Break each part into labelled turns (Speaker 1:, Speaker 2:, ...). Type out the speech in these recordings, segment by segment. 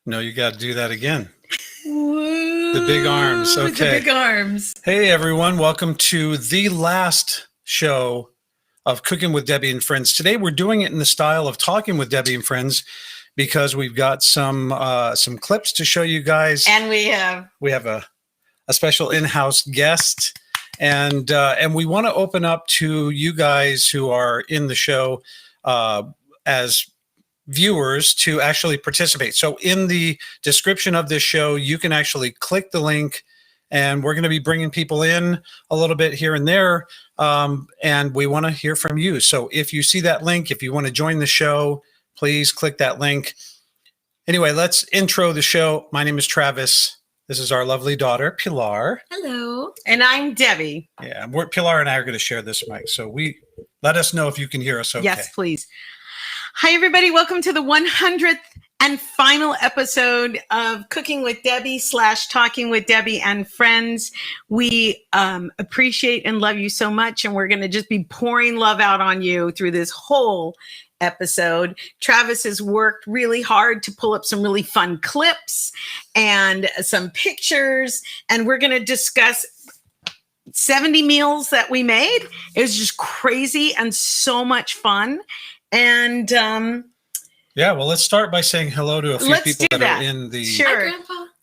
Speaker 1: No, you got to do that again.
Speaker 2: Woo,
Speaker 1: the big arms. Okay.
Speaker 2: The big arms.
Speaker 1: Hey, everyone. Welcome to the last show of Cooking with Debbie and Friends. Today, we're doing it in the style of Talking with Debbie and Friends because we've got some clips to show you guys.
Speaker 2: And we have
Speaker 1: a special in-house guest. And we want to open up to you guys who are in the show as viewers to actually participate. So in the description of this show, you can actually click the link, and we're going to be bringing people in a little bit here and there. And we want to hear from you. So if you see that link, if you want to join the show, please click that link. Anyway, let's intro the show. My name is Travis. This is our lovely daughter, Pilar.
Speaker 2: Hello. And I'm Debbie.
Speaker 1: Yeah, Pilar and I are going to share this mic. So let us know if you can hear us okay.
Speaker 2: Yes, please. Hi, everybody. Welcome to the 100th and final episode of Cooking with Debbie / Talking with Debbie and Friends. We appreciate and love you so much, and we're going to just be pouring love out on you through this whole episode. Travis has worked really hard to pull up some really fun clips and some pictures, and we're going to discuss 70 meals that we made. It was just crazy and so much fun. And
Speaker 1: yeah, well, let's start by saying hello to a few people that are in the.
Speaker 2: Sure.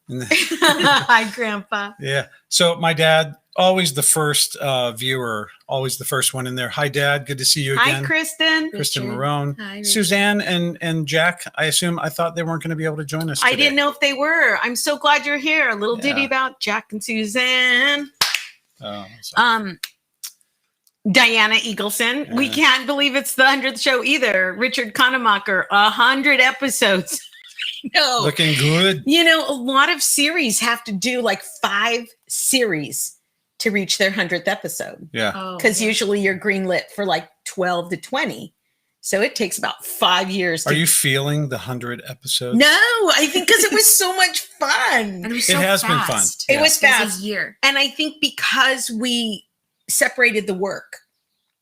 Speaker 2: Hi, Grandpa.
Speaker 1: Yeah. So my dad, always the first viewer, always the first one in there. Hi, Dad. Good to see you again.
Speaker 2: Hi, Kristen.
Speaker 1: Kristen Marone.
Speaker 3: Hi,
Speaker 1: Suzanne and Jack. I thought they weren't going to be able to join us today.
Speaker 2: I didn't know if they were. I'm so glad you're here. A little ditty about Jack and Suzanne.
Speaker 1: Oh, sorry.
Speaker 2: Diana Eagleson. Yeah. We can't believe it's the 100th show either. Richard Kanemacher, 100 episodes. No.
Speaker 1: Looking good.
Speaker 2: You know, a lot of series have to do like 5 series to reach their 100th episode.
Speaker 1: Yeah.
Speaker 2: Because usually you're greenlit for like 12 to 20. So it takes about 5 years.
Speaker 1: Are you feeling the 100 episodes?
Speaker 2: No, I think because it was so much fun.
Speaker 3: And it has been fun.
Speaker 2: It was fast.
Speaker 3: It was a year.
Speaker 2: And I think because we separated the work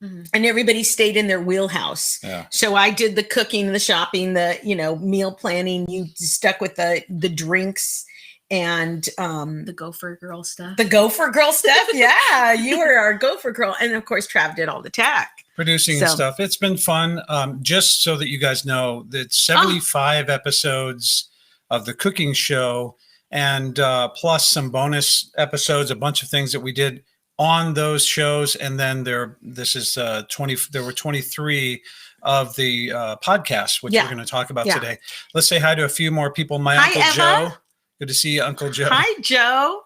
Speaker 2: and everybody stayed in their wheelhouse.
Speaker 1: Yeah.
Speaker 2: So I did the cooking, the shopping, the, meal planning. You stuck with the drinks and
Speaker 3: the Gopher Girl stuff.
Speaker 2: The Gopher Girl stuff. Yeah. You were our Gopher Girl. And of course, Trav did all the tech.
Speaker 1: Producing and stuff. It's been fun. Just so that you guys know that 75 episodes of the cooking show and plus some bonus episodes, a bunch of things that we did on those shows. And then there were 23 of the podcasts, which we're going to talk about today. Let's say hi to a few more people. My Uncle
Speaker 2: Eva.
Speaker 1: Joe. Good to see you, Uncle Joe.
Speaker 2: Hi, Joe.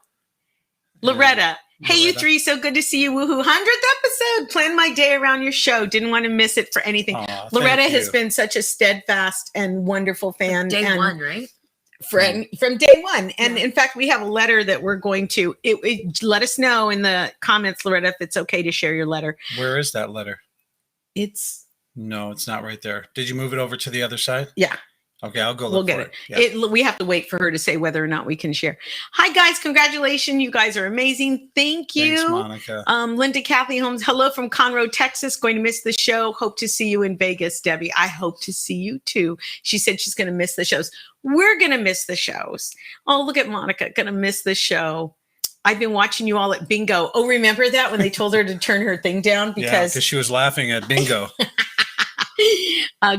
Speaker 2: Loretta. Hey, you three. So good to see you. Woohoo. 100th episode. Planned my day around your show. Didn't want to miss it for anything. Loretta has been such a steadfast and wonderful fan.
Speaker 3: Day one, right?
Speaker 2: From day one. And in fact, we have a letter that we're going to let us know in the comments, Loretta, if it's okay to share your letter.
Speaker 1: Where is that letter?
Speaker 2: No,
Speaker 1: it's not right there. Did you move it over to the other side?
Speaker 2: Yeah.
Speaker 1: Okay, I'll go
Speaker 2: look
Speaker 1: for
Speaker 2: it. We'll get it. We have to wait for her to say whether or not we can share. Hi, guys. Congratulations. You guys are amazing. Thank you.
Speaker 1: Thanks, Monica.
Speaker 2: Linda Kathy Holmes. Hello from Conroe, Texas. Going to miss the show. Hope to see you in Vegas, Debbie. I hope to see you too. She said she's going to miss the shows. We're going to miss the shows. Oh, look at Monica. Going to miss the show. I've been watching you all at bingo. Oh, remember that when they told her to turn her thing down?
Speaker 1: Because she was laughing at bingo.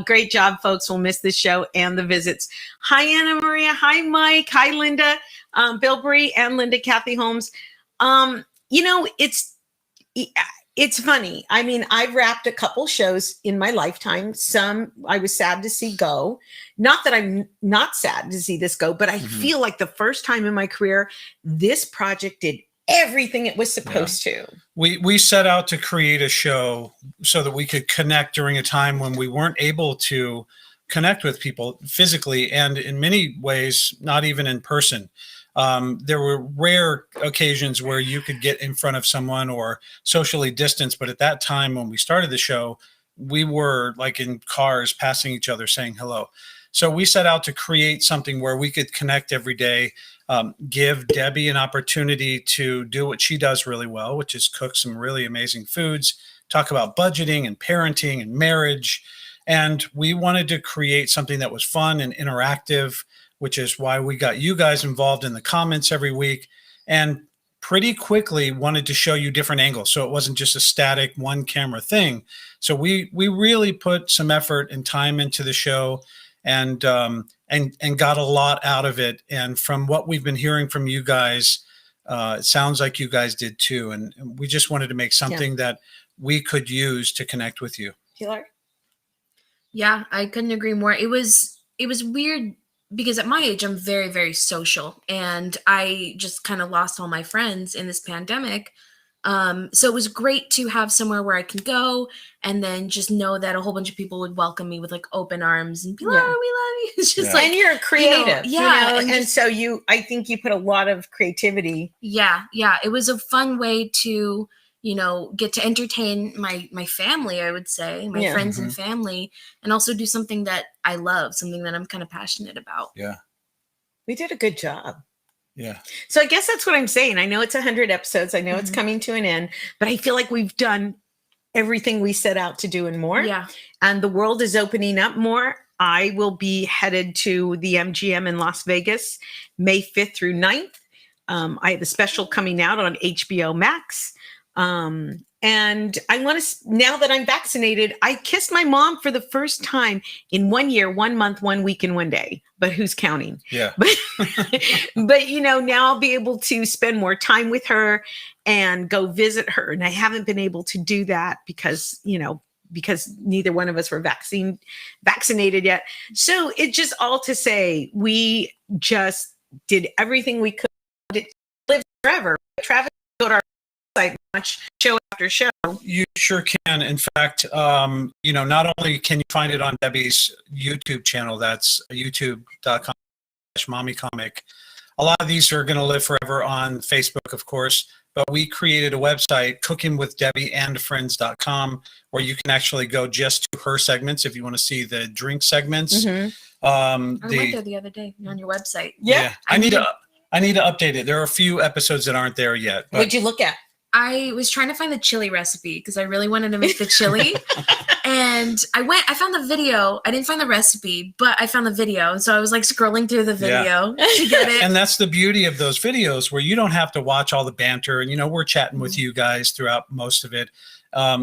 Speaker 2: Great job, folks. We'll miss this show and the visits. Hi, Anna Maria. Hi, Mike. Hi, Linda. Bill Bree and Linda Kathy Holmes. It's funny. I mean, I've wrapped a couple shows in my lifetime. Some I was sad to see go. Not that I'm not sad to see this go, but I feel like the first time in my career, this project did everything it was supposed to.
Speaker 1: We set out to create a show so that we could connect during a time when we weren't able to connect with people physically, and in many ways, not even in person. There were rare occasions where you could get in front of someone or socially distance. But at that time, when we started the show, we were like in cars passing each other saying hello. So we set out to create something where we could connect every day, give Debbie an opportunity to do what she does really well, which is cook some really amazing foods, talk about budgeting and parenting and marriage. And we wanted to create something that was fun and interactive, which is why we got you guys involved in the comments every week, and pretty quickly wanted to show you different angles. So it wasn't just a static one camera thing. So we really put some effort and time into the show, and got a lot out of it. And from what we've been hearing from you guys, it sounds like you guys did too. And we just wanted to make something that we could use to connect with you.
Speaker 2: Pilar?
Speaker 3: Yeah, I couldn't agree more. It was weird because at my age, I'm very, very social, and I just kind of lost all my friends in this pandemic. So it was great to have somewhere where I can go and then just know that a whole bunch of people would welcome me with like open arms and be like, "Oh, we love you." It's just like,
Speaker 2: and you're creative,
Speaker 3: and
Speaker 2: and
Speaker 3: just-
Speaker 2: so I think you put a lot of creativity.
Speaker 3: yeah. It was a fun way to, get to entertain my family, I would say, my friends and family, and also do something that I love, something that I'm kind of passionate about.
Speaker 1: Yeah.
Speaker 2: We did a good job.
Speaker 1: Yeah.
Speaker 2: So I guess that's what I'm saying. I know it's 100 episodes. I know it's coming to an end, but I feel like we've done everything we set out to do and more.
Speaker 3: Yeah.
Speaker 2: And the world is opening up more. I will be headed to the MGM in Las Vegas, May 5th through 9th. I have a special coming out on HBO Max. And I want to, now that I'm vaccinated, I kissed my mom for the first time in 1 year, 1 month, 1 week, and 1 day. But who's counting?
Speaker 1: Yeah.
Speaker 2: But now I'll be able to spend more time with her and go visit her. And I haven't been able to do that because neither one of us were vaccinated yet. So it just all to say, we just did everything we could. It lives forever. Travis, go to our website, watch show after show.
Speaker 1: You sure can. In fact, not only can you find it on Debi's YouTube channel, that's youtube.com/mommycomic. A lot of these are going to live forever on Facebook, of course, but we created a website, cookingwithdebbieandfriends.com, where you can actually go just to her segments if you want to see the drink segments.
Speaker 3: I went there the other day on your website.
Speaker 2: Yeah.
Speaker 1: I need to update it. There are a few episodes that aren't there yet. But
Speaker 2: What'd you look at?
Speaker 3: I was trying to find the chili recipe because I really wanted to make the chili. And I found the video. I didn't find the recipe, but I found the video. And so I was like scrolling through the video to get it.
Speaker 1: And that's the beauty of those videos where you don't have to watch all the banter. And, we're chatting with you guys throughout most of it.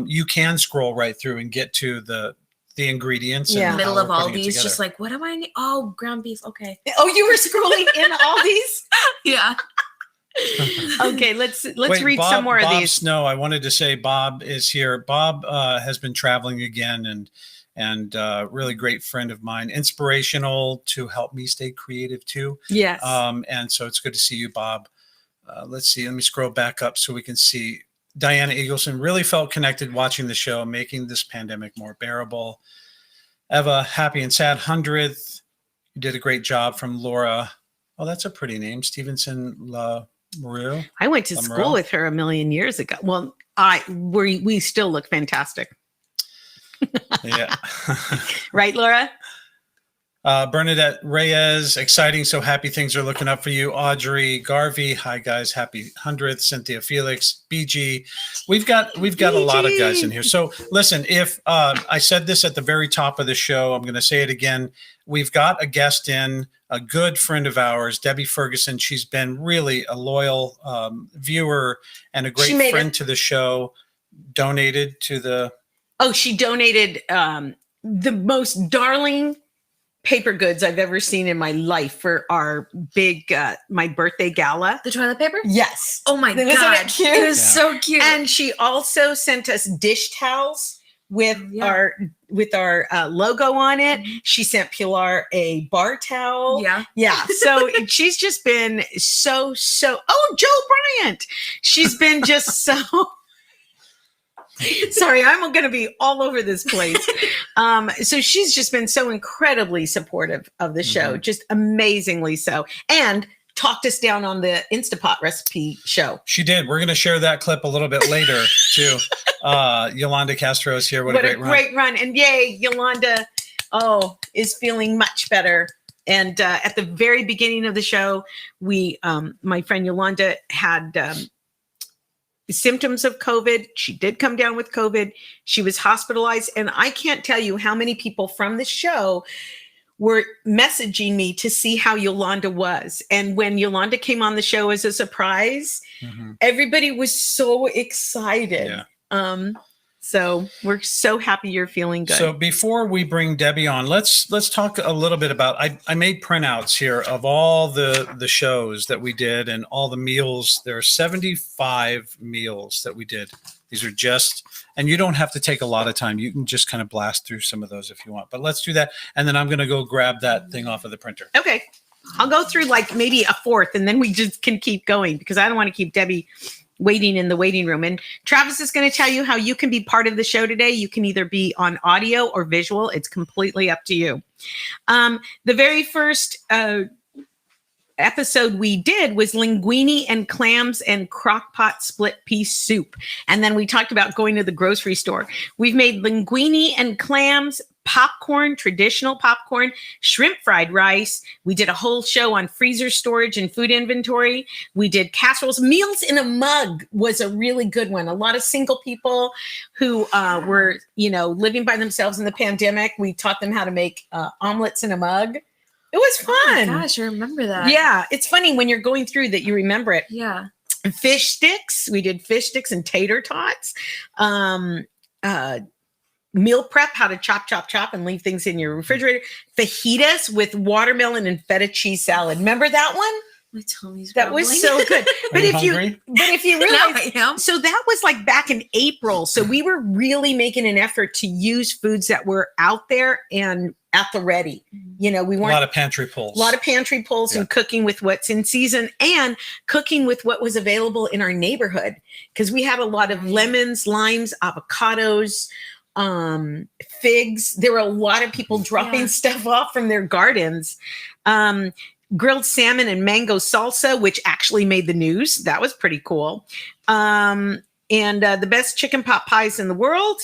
Speaker 1: You can scroll right through and get to the ingredients.
Speaker 2: Yeah.
Speaker 1: And
Speaker 3: Middle
Speaker 1: how
Speaker 3: of
Speaker 1: we're
Speaker 3: all
Speaker 1: putting it
Speaker 3: these,
Speaker 1: together.
Speaker 3: just like, what do I need? Oh, ground beef. Okay.
Speaker 2: Oh, you were scrolling in all these?
Speaker 3: Yeah.
Speaker 2: Okay, let's
Speaker 1: Wait,
Speaker 2: read
Speaker 1: Bob,
Speaker 2: some more of
Speaker 1: Bob
Speaker 2: these.
Speaker 1: Snow, I wanted to say Bob is here. Bob has been traveling again and really great friend of mine, inspirational to help me stay creative too.
Speaker 2: Yes.
Speaker 1: And so it's good to see you, Bob. Let's see. Let me scroll back up so we can see. Diana Eagleson really felt connected watching the show, making this pandemic more bearable. Eva, happy and sad 100th. You did a great job. From Laura. Oh, that's a pretty name. Stevenson La Maru.
Speaker 2: I went to school with her a million years ago. Well, we still look fantastic.
Speaker 1: Yeah.
Speaker 2: Right, Laura?
Speaker 1: Bernadette Reyes, exciting. So happy things are looking up for you. Audrey Garvey. Hi guys. Happy 100th. Cynthia Felix, BG. We've got a lot of guys in here. So listen, if I said this at the very top of the show, I'm going to say it again. We've got a guest in, a good friend of ours, Debbie Ferguson. She's been really a loyal viewer and a great friend to the show. Donated to the.
Speaker 2: Oh, she donated the most darling paper goods I've ever seen in my life for our big my birthday gala.
Speaker 3: The toilet paper?
Speaker 2: Yes.
Speaker 3: Oh my
Speaker 2: Wasn't
Speaker 3: God.
Speaker 2: it cute?
Speaker 3: It was so cute.
Speaker 2: And she also sent us dish towels with our logo on it. She sent Pilar a bar towel. Yeah. So she's just been so. Oh, Joe Bryant. She's been just so. Sorry, I'm going to be all over this place. So she's just been so incredibly supportive of the show, just amazingly so, and talked us down on the Instapot recipe show.
Speaker 1: She did. We're going to share that clip a little bit later too. Yolanda Castro is here. What a great run.
Speaker 2: And yay, Yolanda, is feeling much better. And at the very beginning of the show, my friend Yolanda had symptoms of COVID. She did come down with COVID. She was hospitalized. And I can't tell you how many people from the show were messaging me to see how Yolanda was. And when Yolanda came on the show as a surprise, everybody was so excited.
Speaker 1: Yeah.
Speaker 2: So we're so happy you're feeling good.
Speaker 1: So before we bring Debi on, let's talk a little bit about, I made printouts here of all the shows that we did and all the meals. There are 75 meals that we did. These are just, and you don't have to take a lot of time. You can just kind of blast through some of those if you want, but let's do that. And then I'm going to go grab that thing off of the printer.
Speaker 2: Okay. I'll go through like maybe a fourth and then we just can keep going because I don't want to keep Debi waiting in the waiting room. And Travis is going to tell you how you can be part of the show today. You can either be on audio or visual. It's completely up to you. The very first episode we did was linguine and clams and crockpot split pea soup. And then we talked about going to the grocery store. We've made linguine and clams, popcorn, traditional popcorn, shrimp fried rice. We did a whole show on freezer storage and food inventory. We did casseroles. Meals in a mug was a really good one. A lot of single people who were, living by themselves in the pandemic. We taught them how to make omelets in a mug. It was fun.
Speaker 3: Oh my gosh, I remember that.
Speaker 2: Yeah, it's funny when you're going through that you remember it.
Speaker 3: Yeah.
Speaker 2: Fish sticks. We did fish sticks and tater tots. Meal prep, how to chop, and leave things in your refrigerator. Fajitas with watermelon and feta cheese salad. Remember that one?
Speaker 3: My tummy's
Speaker 2: That was so good. But if you realize, so that was like back in April. So we were really making an effort to use foods that were out there and at the ready. We weren't
Speaker 1: a lot of pantry pulls.
Speaker 2: And cooking with what's in season and cooking with what was available in our neighborhood. Because we had a lot of lemons, limes, avocados, figs. There were a lot of people dropping stuff off from their gardens. Grilled salmon and mango salsa, which actually made the news. That was pretty cool. And the best chicken pot pies in the world.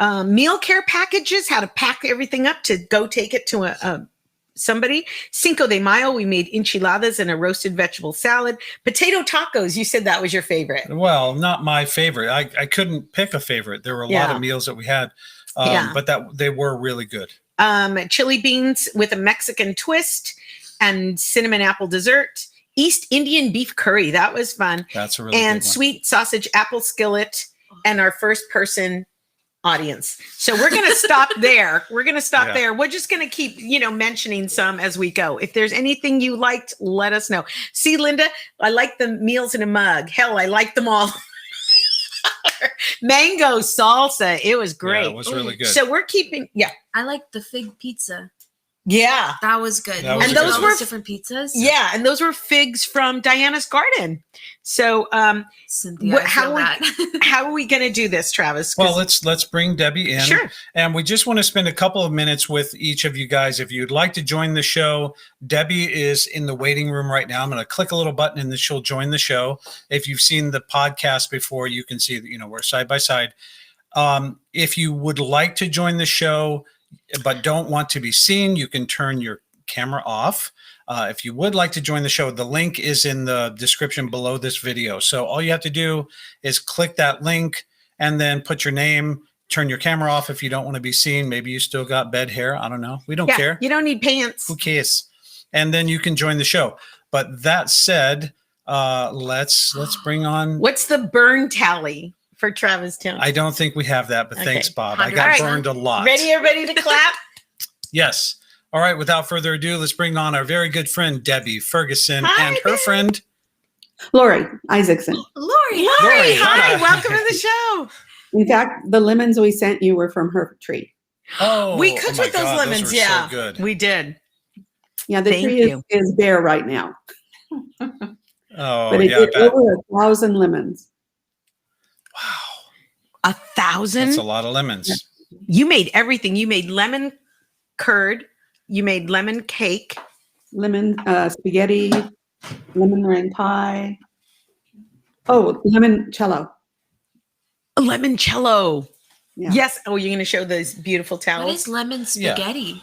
Speaker 2: Meal care packages, how to pack everything up to go take it to somebody. Cinco de Mayo, we made enchiladas and a roasted vegetable salad. Potato tacos, you said that was your favorite.
Speaker 1: Well, not my favorite. I couldn't pick a favorite. There were a lot of meals that we had, but they were really good.
Speaker 2: Chili beans with a Mexican twist and cinnamon apple dessert. East Indian beef curry, that was fun.
Speaker 1: That's a really good one.
Speaker 2: And sweet sausage apple skillet and our first person audience. So we're going to stop there. There. We're just going to keep, mentioning some as we go. If there's anything you liked, let us know. See, Linda, I like the meals in a mug. Hell, I like them all. Mango salsa. It was great.
Speaker 1: Yeah, it was really good.
Speaker 2: So we're keeping,
Speaker 3: I like the fig pizza.
Speaker 2: Yeah.
Speaker 3: That was good.
Speaker 2: And those were
Speaker 3: different pizzas.
Speaker 2: Yeah. And those were figs from Diana's garden. So,
Speaker 3: Cynthia,
Speaker 2: how are we going to do this, Travis?
Speaker 1: Well, let's bring Debi in.
Speaker 2: Sure.
Speaker 1: And we just want to spend a couple of minutes with each of you guys. If you'd like to join the show, Debi is in the waiting room right now. I'm going to click a little button and then she'll join the show. If you've seen the podcast before, you can see that, we're side by side. If you would like to join the show, but don't want to be seen, you can turn your camera off. If you would like to join the show, the link is in the description below this video. So all you have to do is click that link and then put your name, turn your camera off if you don't want to be seen. Maybe you still got bed hair. I don't know. We don't care.
Speaker 2: You don't need pants.
Speaker 1: Who cares? And then you can join the show. But that said, let's bring on.
Speaker 2: What's the burn tally for Travis Town?
Speaker 1: I don't think we have that, but thanks, Bob. I
Speaker 3: 100%.
Speaker 1: got burned a lot.
Speaker 2: Ready, everybody, to clap?
Speaker 1: Yes. All right. Without further ado, let's bring on our very good friend, Debi Ferguson, and her friend,
Speaker 4: Lori Isaacson.
Speaker 2: Lori, hi. Welcome to the show.
Speaker 4: In fact, the lemons we sent you were from her tree.
Speaker 1: Oh,
Speaker 2: we cooked with those lemons.
Speaker 1: Those were so good.
Speaker 2: We did.
Speaker 4: Yeah, the tree is bare right now.
Speaker 1: Oh,
Speaker 4: but it did over 1,000 lemons.
Speaker 1: Wow.
Speaker 2: 1,000?
Speaker 1: That's a lot of lemons.
Speaker 2: You made everything. You made lemon curd. You made lemon cake.
Speaker 4: Lemon spaghetti, lemon meringue pie. Oh, limoncello.
Speaker 2: Limoncello.
Speaker 4: Yeah.
Speaker 2: Yes. Oh, you're going to show those beautiful towels?
Speaker 3: What is lemon spaghetti?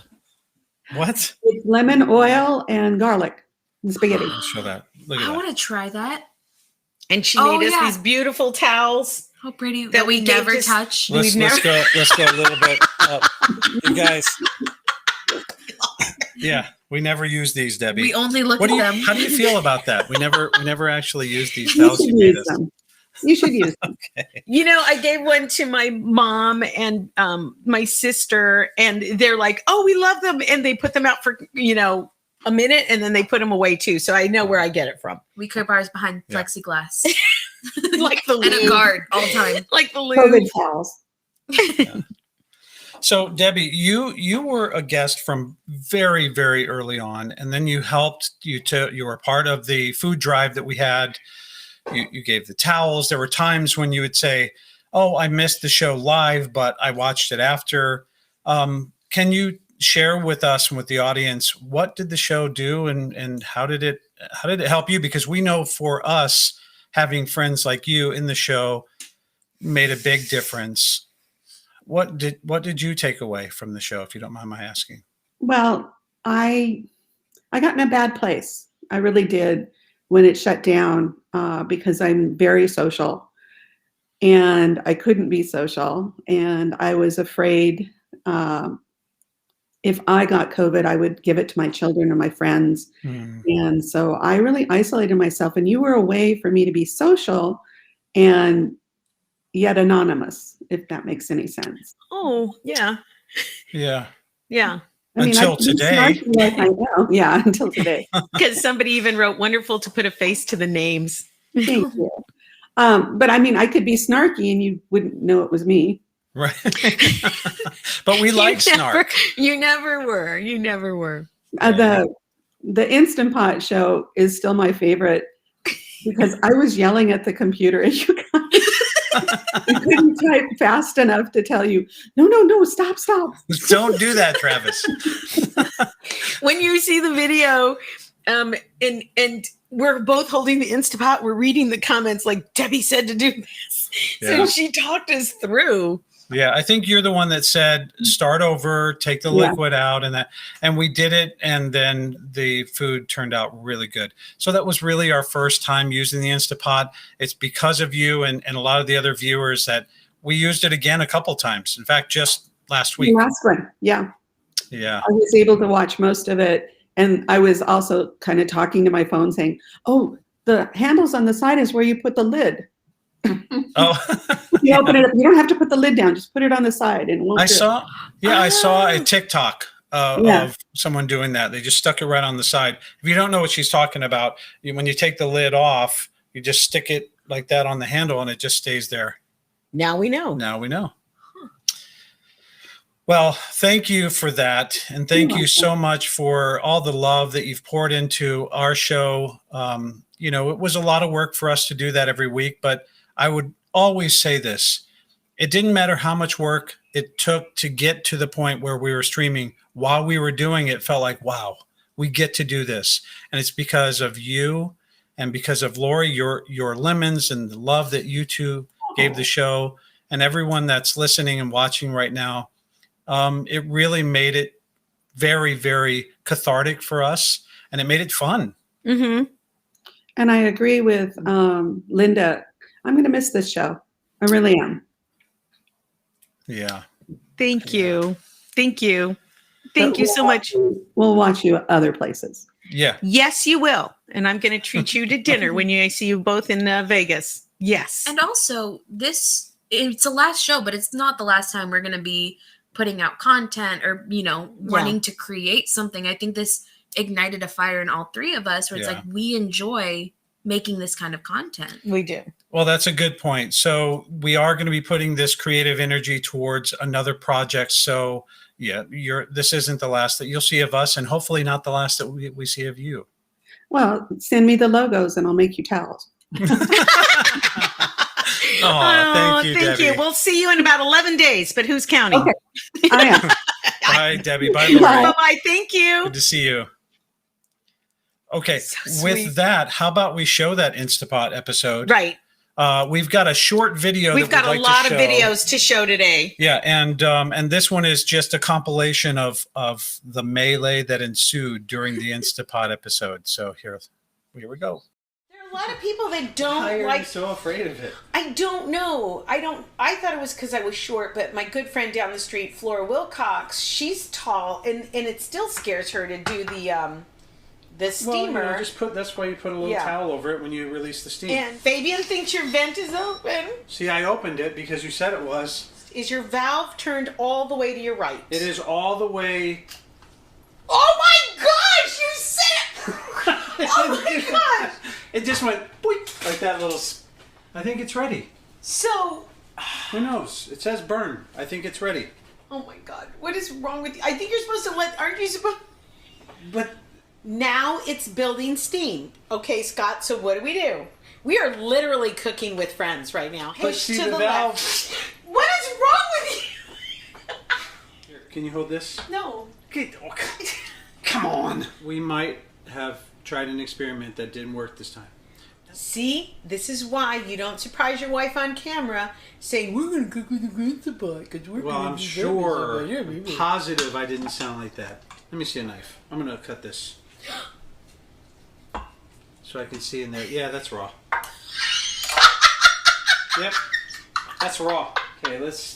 Speaker 1: Yeah. What?
Speaker 4: It's lemon oil and garlic and spaghetti.
Speaker 1: Let's show that. Look at
Speaker 3: I
Speaker 1: that.
Speaker 3: want to try that.
Speaker 2: And she made us these beautiful towels.
Speaker 3: How pretty
Speaker 2: that we
Speaker 3: never touch.
Speaker 1: Let's go a little bit up. You guys. Yeah, we never use these, Debbie.
Speaker 3: We only look
Speaker 1: What
Speaker 3: at
Speaker 1: do you,
Speaker 3: them.
Speaker 1: how do you feel about that? We never actually used these
Speaker 4: You
Speaker 1: towels
Speaker 4: should
Speaker 1: you made
Speaker 4: use
Speaker 1: us.
Speaker 4: them. You should use them.
Speaker 2: You know, I gave one to my mom and my sister, and they're like, "Oh, we love them," and they put them out for a minute, and then they put them away too. So I know where I get it from,
Speaker 3: We keep ours behind
Speaker 1: Yeah.
Speaker 3: plexiglass
Speaker 2: like the
Speaker 3: and a
Speaker 2: lube.
Speaker 3: guard all the time.
Speaker 2: like the lube.
Speaker 4: COVID towels.
Speaker 1: So Debbie, you were a guest from very, very early on, and then you were part of the food drive that we had. You gave the towels. There were times when you would say, "Oh, I missed the show live, but I watched it after." Can you share with us and with the audience, what did the show do, and how did it help you? Because we know for us, having friends like you in the show made a big difference. What did you take away from the show, if you don't mind my asking?
Speaker 4: Well, I got in a bad place. I really did when it shut down because I'm very social, and I couldn't be social, and I was afraid if I got COVID, I would give it to my children or my friends. And so I really isolated myself, and you were a way for me to be social and yet anonymous, if that makes any sense.
Speaker 2: Oh, yeah,
Speaker 1: Yeah.
Speaker 2: yeah.
Speaker 1: Until
Speaker 4: I can be
Speaker 1: today.
Speaker 4: snarky like I know. Yeah, until today.
Speaker 2: Because somebody even wrote, "Wonderful to put a face to the names."
Speaker 4: Thank you. But I mean, I could be snarky and you wouldn't know it was me.
Speaker 1: Right. But we like snark.
Speaker 2: You never were. You never were.
Speaker 4: The Instant Pot show is still my favorite because I was yelling at the computer and you guys I couldn't type fast enough to tell you, no, stop.
Speaker 1: Don't do that, Travis.
Speaker 2: When you see the video, and we're both holding the Instapot, we're reading the comments like Debbie said to do this.
Speaker 1: Yeah.
Speaker 2: So she talked us through.
Speaker 1: Yeah, I think you're the one that said start over, take the liquid out, and we did it, and then the food turned out really good. So that was really our first time using the Instapot. It's because of you and a lot of the other viewers that we used it again a couple times. In fact, just last week.
Speaker 4: Last one, yeah.
Speaker 1: Yeah.
Speaker 4: I was able to watch most of it, and I was also kind of talking to my phone saying, "Oh, the handles on the side is where you put the lid."
Speaker 1: Oh,
Speaker 4: You open it up. You don't have to put the lid down. Just put it on the side, and it won't
Speaker 1: I
Speaker 4: do it.
Speaker 1: saw a TikTok of someone doing that. They just stuck it right on the side. If you don't know what she's talking about, when you take the lid off, you just stick it like that on the handle, and it just stays there.
Speaker 2: Now we know.
Speaker 1: Now we know. Well, thank you for that. And thank you so much for all the love that you've poured into our show. It was a lot of work for us to do that every week, but I would always say this. It didn't matter how much work it took to get to the point where we were streaming. While we were doing it, felt like, wow, we get to do this. And it's because of you and because of Lori, your lemons and the love that you two gave the show, and everyone that's listening and watching right now. It really made it very, very cathartic for us, and it made it fun.
Speaker 2: Mm-hmm.
Speaker 4: And I agree with Linda. I'm going to miss this show. I really am.
Speaker 1: Yeah.
Speaker 2: Thank you. Thank you. Thank you so much.
Speaker 4: We'll watch you at other places.
Speaker 1: Yeah.
Speaker 2: Yes, you will. And I'm going to treat you to dinner when I see you both in Vegas. Yes.
Speaker 3: And also, it's the last show, but it's not the last time we're going to be putting out content or, wanting to create something. I think this ignited a fire in all three of us where it's like, we enjoy making this kind of content.
Speaker 2: We do.
Speaker 1: Well, that's a good point. So we are going to be putting this creative energy towards another project. So yeah, this isn't the last that you'll see of us, and hopefully not the last that we see of you.
Speaker 4: Well, send me the logos and I'll make you towels.
Speaker 1: Thank you, Debbie.
Speaker 2: We'll see you in about 11 days, but who's counting?
Speaker 4: Okay. I am.
Speaker 1: Bye, Debbie. Bye, Lori.
Speaker 4: Bye.
Speaker 2: Bye-bye. Thank you.
Speaker 1: Good to see you. Okay,
Speaker 2: So
Speaker 1: with
Speaker 2: sweet.
Speaker 1: that, how about we show that Instapot episode?
Speaker 2: Right.
Speaker 1: We've got a short video.
Speaker 2: We've got a lot of videos to show today.
Speaker 1: Yeah, and this one is just a compilation of the melee that ensued during the Instapot episode. So here we go.
Speaker 5: They're
Speaker 2: A lot of people that
Speaker 1: Why
Speaker 2: don't
Speaker 1: are you
Speaker 2: like.
Speaker 1: so afraid of it?
Speaker 2: I don't know. I thought it was because I was short, but my good friend down the street, Flora Wilcox, she's tall, and it still scares her to do the steamer.
Speaker 1: Well, that's why you put a little towel over it when you release the steam.
Speaker 2: And Fabian thinks your vent is open.
Speaker 1: See, I opened it because you said it was.
Speaker 2: Is your valve turned all the way to your right?
Speaker 1: It is all the way.
Speaker 2: Oh my gosh! You said it! Oh my gosh!
Speaker 1: It just went boink, like that little. I think it's ready.
Speaker 2: So.
Speaker 1: Who knows? It says burn. I think it's ready.
Speaker 2: Oh my God! What is wrong with you? I think you're supposed to let. Aren't you supposed?
Speaker 1: But
Speaker 2: now it's building steam. Okay, Scott. So what do? We are literally cooking with friends right now. Hey,
Speaker 1: but see
Speaker 2: to
Speaker 1: the
Speaker 2: valve.
Speaker 1: valve.
Speaker 2: What is wrong with you?
Speaker 1: Here, can you hold this?
Speaker 2: No.
Speaker 1: Come on. We might have tried an experiment that didn't work this time.
Speaker 2: See, this is why you don't surprise your wife on camera saying we're going to cook with the green supply because we're.
Speaker 1: Well, I'm sure, positive I didn't sound like that. Let me see a knife. I'm going to cut this so I can see in there. Yeah, that's raw. Yep, that's raw. Okay, let's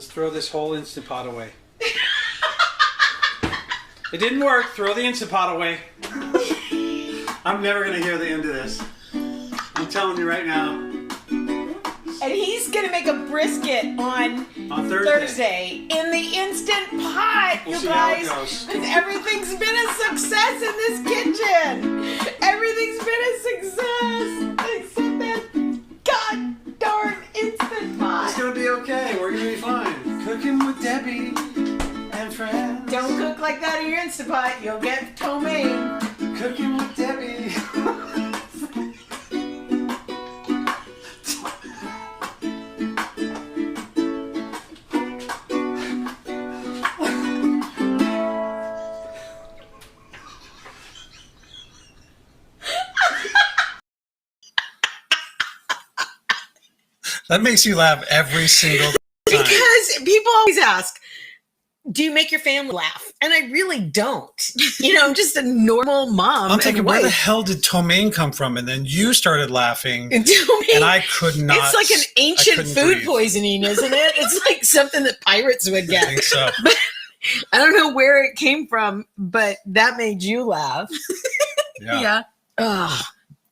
Speaker 1: throw this whole Instant Pot away. It didn't work. Throw the Instant Pot away. I'm never going to hear the end of this. I'm telling you right now.
Speaker 2: And he's going to make a brisket on Thursday in the Instant Pot,
Speaker 1: We'll
Speaker 2: you
Speaker 1: see how it
Speaker 2: guys.
Speaker 1: goes.
Speaker 2: Because everything's been a success in this kitchen. Everything's been a success. Except that god darn Instant Pot.
Speaker 1: It's going to be okay. We're going to be fine. Cooking with Debbie and friends.
Speaker 2: Don't cook like that in your Instant Pot. You'll get ptomaine.
Speaker 1: Cooking with Debbie. That makes you laugh every single time.
Speaker 2: Because people always ask, do you make your family laugh? And I really don't. You know, I'm just a normal mom.
Speaker 1: I'm thinking,
Speaker 2: and
Speaker 1: where the
Speaker 2: wife.
Speaker 1: hell did ptomaine come from? And then you started laughing,
Speaker 2: And ptomaine-
Speaker 1: and I could not.
Speaker 2: It's like an ancient
Speaker 1: couldn't
Speaker 2: food
Speaker 1: breathe.
Speaker 2: poisoning, isn't it? It's like something that pirates would
Speaker 1: I
Speaker 2: get.
Speaker 1: think so.
Speaker 2: I don't know where it came from, but that made you laugh.
Speaker 1: Yeah.
Speaker 2: Oh,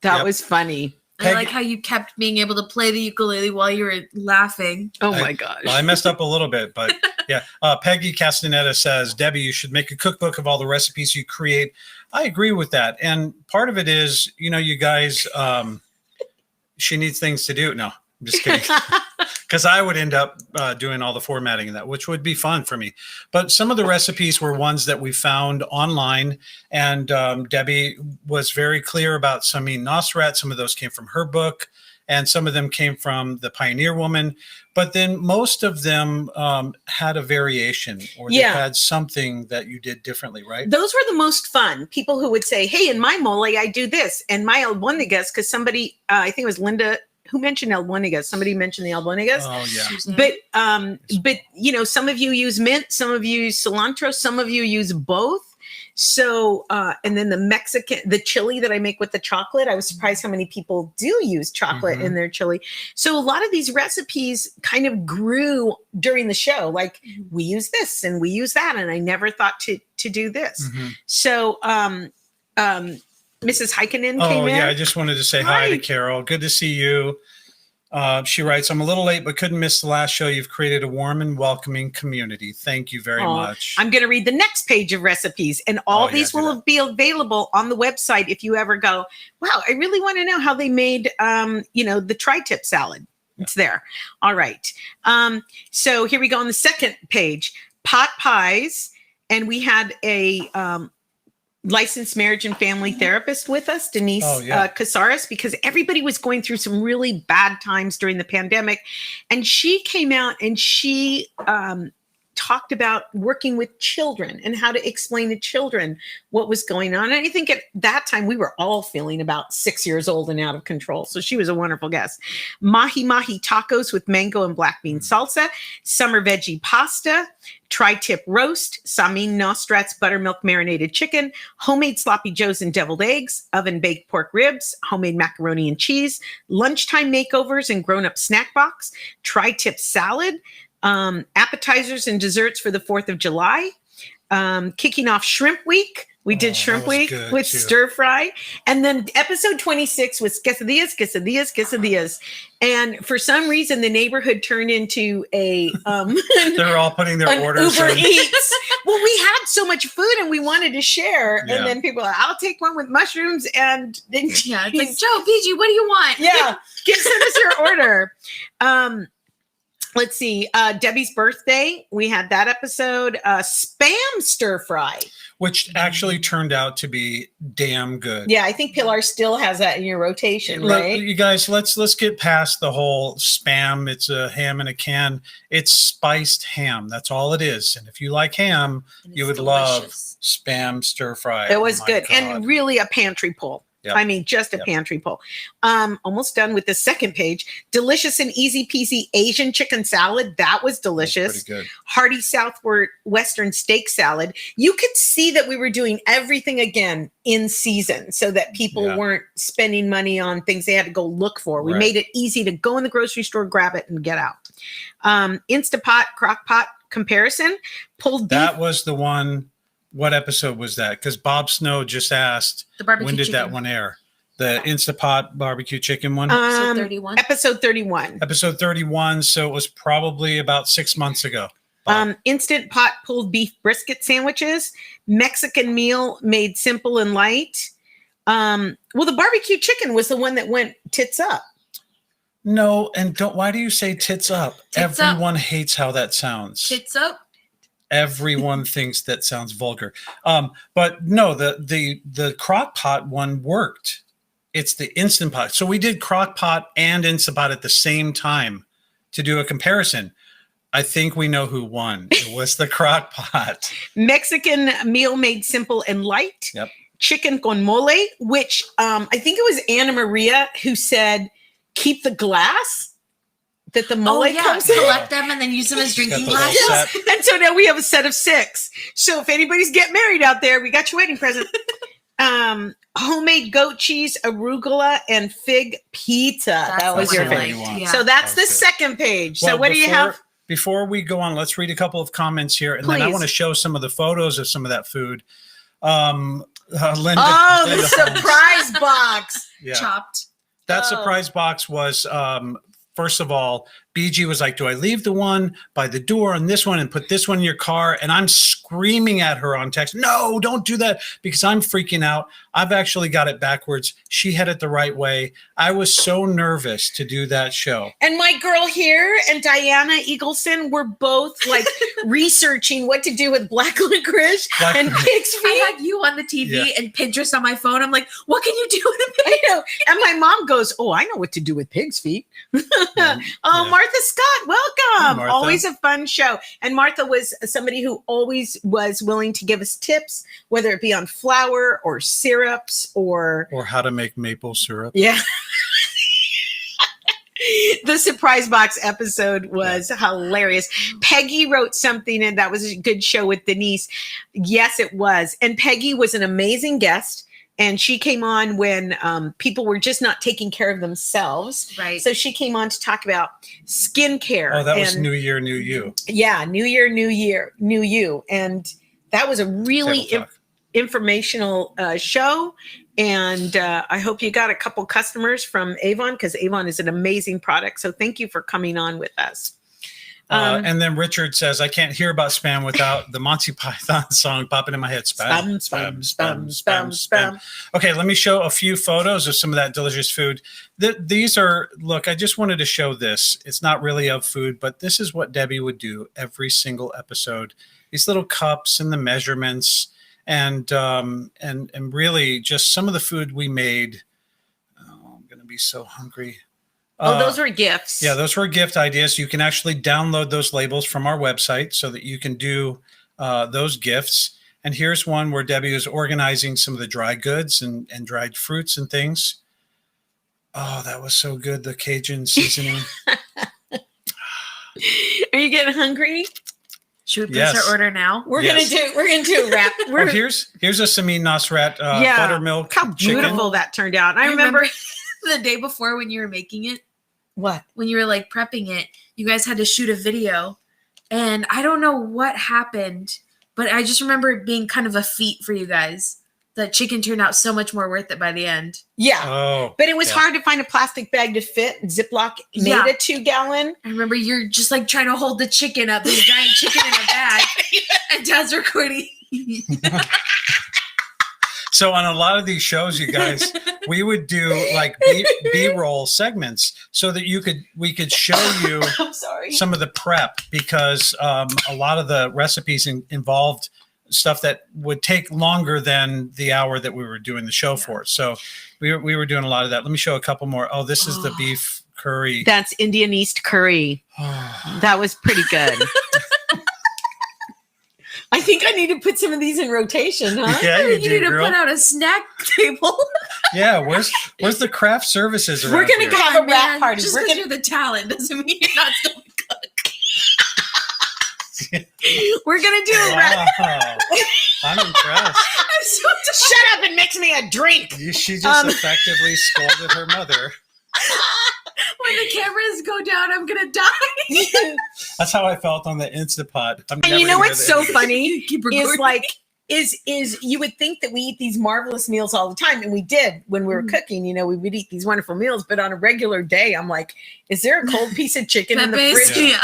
Speaker 2: that
Speaker 1: Yep.
Speaker 2: was funny.
Speaker 3: I like how you kept being able to play the ukulele while you were laughing.
Speaker 2: Oh my gosh.
Speaker 1: Well, I messed up a little bit, but yeah. Peggy Castaneda says, Debbie, you should make a cookbook of all the recipes you create. I agree with that. And part of it is, you guys, she needs things to do. No, I'm just kidding. Because I would end up doing all the formatting of that, which would be fun for me. But some of the recipes were ones that we found online. And Debbie was very clear about Samin Nosrat. Some of those came from her book. And some of them came from the Pioneer Woman. But then most of them had a variation, or they had something that you did differently, right?
Speaker 2: Those were the most fun. People who would say, hey, in my mole, I do this. And my albóndigas, because somebody, I think it was Linda, who mentioned albóndigas. Somebody mentioned the albóndigas.
Speaker 1: Oh, yeah.
Speaker 2: But some of you use mint, some of you use cilantro, some of you use both. So, and then the chili that I make with the chocolate, I was surprised how many people do use chocolate in their chili. So a lot of these recipes kind of grew during the show. Like we use this and we use that. And I never thought to do this. So, Mrs. Heikkinen came in.
Speaker 1: Oh, yeah. I just wanted to say hi to Carol. Good to see you. She writes, I'm a little late, but couldn't miss the last show. You've created a warm and welcoming community. Thank you very much.
Speaker 2: I'm going to read the next page of recipes, and all these will be available on the website if you ever go, wow, I really want to know how they made, the tri-tip salad. It's there. All right. So here we go on the second page, pot pies. And we had a licensed marriage and family therapist with us, Denise Casares, because everybody was going through some really bad times during the pandemic. And she came out and she talked about working with children and how to explain to children what was going on. And I think at that time we were all feeling about 6 years old and out of control. So she was a wonderful guest. Mahi mahi tacos with mango and black bean salsa, summer veggie pasta, tri-tip roast, Samin Nostrat's buttermilk marinated chicken, homemade sloppy joes and deviled eggs, oven baked pork ribs, homemade macaroni and cheese, lunchtime makeovers and grown-up snack box, tri-tip salad, appetizers and desserts for the 4th of July, kicking off Shrimp Week. We did Shrimp Week with stir fry. And then episode 26 was quesadillas, quesadillas, quesadillas. And for some reason, the neighborhood turned into a...
Speaker 1: They're all putting their orders
Speaker 2: Uber
Speaker 1: in.
Speaker 2: Eats. Well, we had so much food and we wanted to share.
Speaker 1: Yeah.
Speaker 2: And then people are, I'll take one with mushrooms. And then
Speaker 3: Yeah, it's like, Joe, PG, what do you want?
Speaker 2: yeah, send us your order. Let's see. Debbie's birthday. We had that episode. Spam stir fry.
Speaker 1: Which actually turned out to be damn good.
Speaker 2: Yeah, I think Pilar still has that in your rotation, right?
Speaker 1: You guys, let's get past the whole spam. It's a ham in a can. It's spiced ham. That's all it is. And if you like ham,
Speaker 3: And
Speaker 1: you
Speaker 3: it's
Speaker 1: would love
Speaker 3: delicious.
Speaker 1: spam stir fry.
Speaker 2: It was
Speaker 1: Oh my
Speaker 2: good.
Speaker 1: God.
Speaker 2: And really a pantry pull.
Speaker 1: Yep.
Speaker 2: I mean, just a
Speaker 1: Yep.
Speaker 2: pantry pull. Almost done with the second page. Delicious and easy peasy Asian chicken salad. That was delicious.
Speaker 1: Pretty good.
Speaker 2: Hearty Western steak salad. You could see that we were doing everything again in season so that people
Speaker 1: Yeah.
Speaker 2: weren't spending money on things they had to go look for. We
Speaker 1: Right.
Speaker 2: made it easy to go in the grocery store, grab it, and get out. Instapot, crockpot comparison. Pulled beef.
Speaker 1: That was the one. What episode was that? Because Bob Snow just asked,
Speaker 3: The barbecue
Speaker 1: when did
Speaker 3: chicken.
Speaker 1: that one air? The Instapot barbecue chicken one?
Speaker 3: Episode 31.
Speaker 2: Episode 31.
Speaker 1: Episode 31. So it was probably about 6 months ago. Bob.
Speaker 2: Instant pot pulled beef brisket sandwiches, Mexican meal made simple and light. Well, the barbecue chicken was the one that went tits up.
Speaker 1: No, and why do you say tits up?
Speaker 3: Tits up.
Speaker 1: Everyone hates how that sounds.
Speaker 3: Tits up.
Speaker 1: Everyone thinks that sounds vulgar. But no, the crock pot one worked. It's the Instant Pot. So we did crock pot and Instant Pot at the same time to do a comparison. I think we know who won. It was the crock pot.
Speaker 2: Mexican meal made simple and light.
Speaker 1: Yep.
Speaker 2: Chicken con mole, which I think it was Anna Maria who said, keep the glass that the mole
Speaker 3: Oh, yeah.
Speaker 2: comes in.
Speaker 3: Collect them and then use them as drinking
Speaker 1: Got the whole
Speaker 3: glasses.
Speaker 1: set.
Speaker 2: And so now we have a set of 6. So if anybody's getting married out there, we got your wedding present. Homemade goat cheese, arugula, and fig pizza.
Speaker 3: That's
Speaker 2: That was
Speaker 3: the
Speaker 2: your
Speaker 3: one I
Speaker 2: favorite.
Speaker 3: liked, yeah.
Speaker 2: So that's
Speaker 1: That
Speaker 2: the
Speaker 1: was good.
Speaker 2: second page. So
Speaker 1: Well,
Speaker 2: what do you have?
Speaker 1: Before we go on, let's read a couple of comments here, and then I
Speaker 2: Please.
Speaker 1: want to show some of the photos of some of that food. Linda.
Speaker 2: Oh, the
Speaker 1: Linda
Speaker 2: surprise box.
Speaker 1: Yeah.
Speaker 3: Chopped.
Speaker 1: That
Speaker 2: Oh.
Speaker 1: surprise box was, first of all, BG was like, do I leave the one by the door and this one and put this one in your car? And I'm screaming at her on text, no, don't do that, because I'm freaking out. I've actually got it backwards. She had it the right way. I was so nervous to do that show.
Speaker 2: And my girl here and Diana Eagleson were both like researching what to do with black licorice
Speaker 1: Black
Speaker 2: and
Speaker 1: licorice.
Speaker 2: pig's
Speaker 3: I
Speaker 2: feet.
Speaker 3: had you on the TV
Speaker 1: Yeah.
Speaker 3: and Pinterest on my phone. I'm like, what can you do with a
Speaker 2: I know. And my mom goes, oh, I know what to do with pig's feet. Oh,
Speaker 1: Yeah.
Speaker 2: Martha Scott, welcome.
Speaker 1: Hi, Martha.
Speaker 2: Always a fun show. And Martha was somebody who always was willing to give us tips, whether it be on flour or syrups or,
Speaker 1: Or how to make maple syrup.
Speaker 2: yeah. The surprise box episode was hilarious. Peggy wrote something, and that was a good show with Denise. Yes, it was. And Peggy was an amazing guest. And she came on when people were just not taking care of themselves.
Speaker 3: Right.
Speaker 2: So she came on to talk about skincare.
Speaker 1: Oh, that was
Speaker 2: and,
Speaker 1: New Year, New You.
Speaker 2: Yeah, New Year, New You. And that was a really
Speaker 1: Table talk.
Speaker 2: informational show. And I hope you got a couple customers from Avon, because Avon is an amazing product. So thank you for coming on with us.
Speaker 1: And then Richard says, I can't hear about spam without the Monty Python song popping in my head.
Speaker 2: Spam, spam, spam, spam, spam.
Speaker 1: Okay, let me show a few photos of some of that delicious food. These are, look, I just wanted to show this. It's not really of food, but this is what Debbie would do every single episode. These little cups and the measurements and really just some of the food we made. Oh, I'm going to be so hungry.
Speaker 2: those were gifts.
Speaker 1: Yeah, those were gift ideas. You can actually download those labels from our website so that you can do those gifts. And here's one where Debbie was organizing some of the dry goods and dried fruits and things. Oh, that was so good. The Cajun seasoning.
Speaker 2: Are you getting hungry?
Speaker 3: Should we place our order now?
Speaker 2: We're gonna do a wrap.
Speaker 1: Here's a Samin Nosrat buttermilk.
Speaker 2: How beautiful
Speaker 1: chicken.
Speaker 2: that turned out. I remember
Speaker 3: the day before when you were making it.
Speaker 2: What?
Speaker 3: When you were like prepping it, you guys had to shoot a video, and I don't know what happened, but I just remember it being kind of a feat for you guys. The chicken turned out so much more worth it by the end.
Speaker 2: Yeah.
Speaker 1: Oh,
Speaker 2: but it was hard to find a plastic bag to fit. Ziploc made a 2-gallon.
Speaker 3: I remember you're just like trying to hold the chicken up, this giant chicken in a bag, and Dad's recording.
Speaker 1: So on a lot of these shows, you guys, we would do like B-roll segments so that we could show you some of the prep, because a lot of the recipes involved stuff that would take longer than the hour that we were doing the show for. So we were doing a lot of that. Let me show a couple more. Oh, this is the beef curry.
Speaker 2: That's Indian East curry. That was pretty good. I think I need to put some of these in rotation, huh?
Speaker 1: Yeah, you
Speaker 3: need to put out a snack table.
Speaker 1: Yeah, where's the craft services around
Speaker 2: We're going to have a wrap party.
Speaker 3: Just because you're the talent doesn't mean you're not still a cook.
Speaker 2: We're going to do a wrap.
Speaker 1: Wow. I'm impressed.
Speaker 2: Shut up and mix me a drink.
Speaker 1: She just effectively scolded her mother.
Speaker 3: When the cameras go down, I'm gonna die.
Speaker 1: That's how I felt on the Instapot.
Speaker 2: And you know what's so funny is you would think that we eat these marvelous meals all the time, and we did when we were cooking. You know, we would eat these wonderful meals, but on a regular day, I'm like, is there a cold piece of chicken in the fridge?
Speaker 1: Yeah.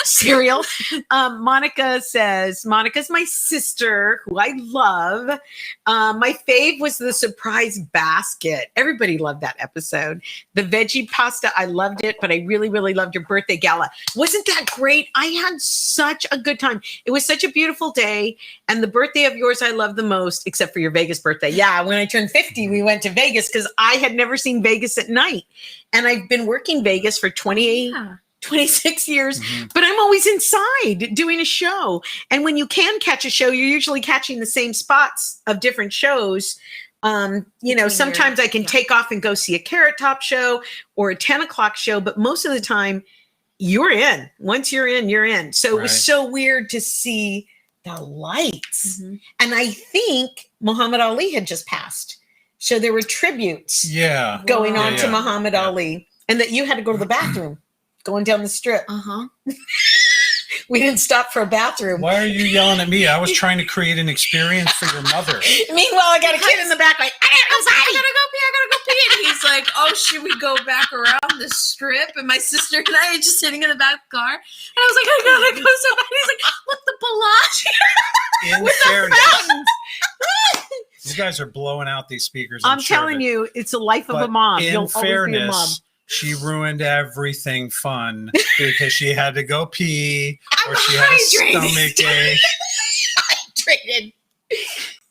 Speaker 2: Cereal. Monica says, Monica's my sister, who I love. My fave was the surprise basket. Everybody loved that episode. The veggie pasta, I loved it, but I really, really loved your birthday gala. Wasn't that great? I had such a good time. It was such a beautiful day. And the birthday of yours I love the most, except for your Vegas birthday. Yeah, when I turned 50, we went to Vegas because I had never seen Vegas at night. And I've been working Vegas for 26 years, but I'm always inside doing a show. And when you can catch a show, you're usually catching the same spots of different shows. Sometimes I can take off and go see a Carrot Top show or a 10 o'clock show, but most of the time you're in. Once you're in, you're in. So it was so weird to see the lights. And I think Muhammad Ali had just passed. So there were tributes going on to Muhammad Ali, and that you had to go to the bathroom going down the strip. We didn't stop for a bathroom.
Speaker 1: Why are you yelling at me? I was trying to create an experience for your mother.
Speaker 2: Meanwhile, I got a kid in the back like,
Speaker 3: I gotta go pee. And he's like, oh, should we go back around the strip? And my sister and I are just sitting in the back car. And I was like, I gotta go so bad. He's like, look, the Bellagio.
Speaker 1: In fairness. These guys are blowing out these speakers.
Speaker 2: I'm telling you, it's the life of a mom.
Speaker 1: In fairness, she ruined everything fun because she had to go pee or she had a stomach ache.
Speaker 2: Hydrated.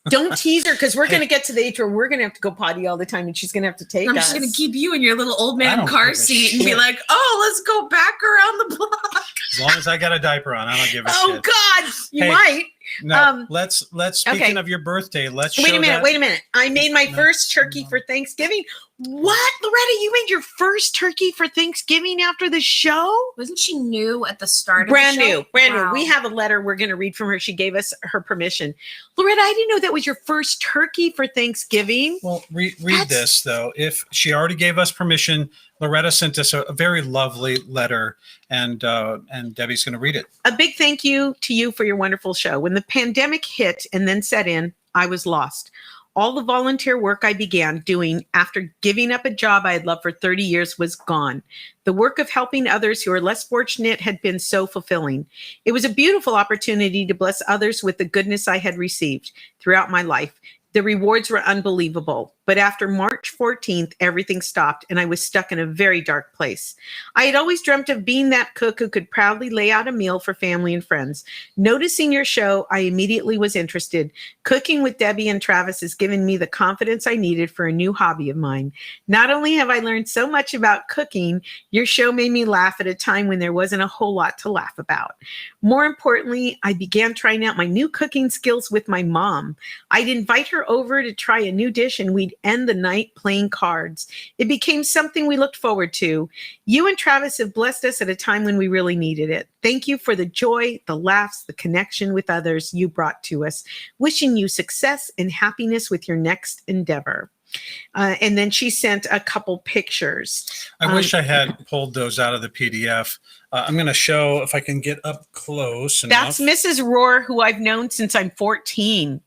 Speaker 2: Don't tease her, because we're going to get to the age where we're going to have to go potty all the time, and she's going to have to take us.
Speaker 3: I'm just going to keep you in your little old man car seat and be like, oh, let's go back around the block.
Speaker 1: As long as I got a diaper on, I don't give a shit.
Speaker 2: Oh, God. You might.
Speaker 1: No, let's speaking of your birthday, let's
Speaker 2: wait a minute. I made my first turkey for Thanksgiving. What, Loretta? You made your first turkey for Thanksgiving after the show?
Speaker 3: Wasn't she new at the start
Speaker 2: brand
Speaker 3: of the show?
Speaker 2: Brand new. We have a letter we're going to read from her. She gave us her permission. Loretta, I didn't know that was your first turkey for Thanksgiving.
Speaker 1: Well, read this, though. If she already gave us permission, Loretta sent us a very lovely letter, and Debbie's going to read it.
Speaker 2: A big thank you to you for your wonderful show. When the pandemic hit and then set in, I was lost. All the volunteer work I began doing after giving up a job I had loved for 30 years was gone. The work of helping others who are less fortunate had been so fulfilling. It was a beautiful opportunity to bless others with the goodness I had received throughout my life. The rewards were unbelievable. But after March 14th, everything stopped and I was stuck in a very dark place. I had always dreamt of being that cook who could proudly lay out a meal for family and friends. Noticing your show, I immediately was interested. Cooking with Debi and Travis has given me the confidence I needed for a new hobby of mine. Not only have I learned so much about cooking, your show made me laugh at a time when there wasn't a whole lot to laugh about. More importantly, I began trying out my new cooking skills with my mom. I'd invite her over to try a new dish and we'd end the night playing cards. It became something we looked forward to. You and Travis have blessed us at a time when we really needed it. Thank you for the joy, the laughs, the connection with others you brought to us. Wishing you success and happiness with your next endeavor. And then she sent a couple pictures.
Speaker 1: I wish I had pulled those out of the PDF. I'm going to show if I can get up close enough.
Speaker 2: That's Mrs. Rohr, who I've known since I'm 14.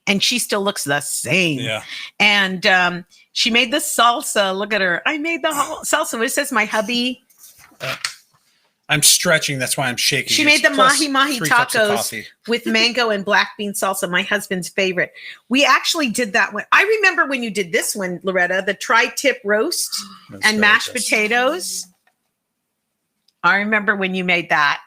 Speaker 2: And she still looks the same.
Speaker 1: Yeah.
Speaker 2: And she made the salsa. Look at her. I made the salsa. It says my hubby.
Speaker 1: I'm stretching. That's why I'm shaking.
Speaker 2: She made the
Speaker 1: Plus
Speaker 2: mahi
Speaker 1: 3 cups of
Speaker 2: tacos
Speaker 1: coffee.
Speaker 2: with mango and black bean salsa, my husband's favorite. We actually did that one. I remember when you did this one, Loretta, the tri-tip roast
Speaker 1: That's
Speaker 2: and mashed
Speaker 1: delicious.
Speaker 2: potatoes. I remember when you made that.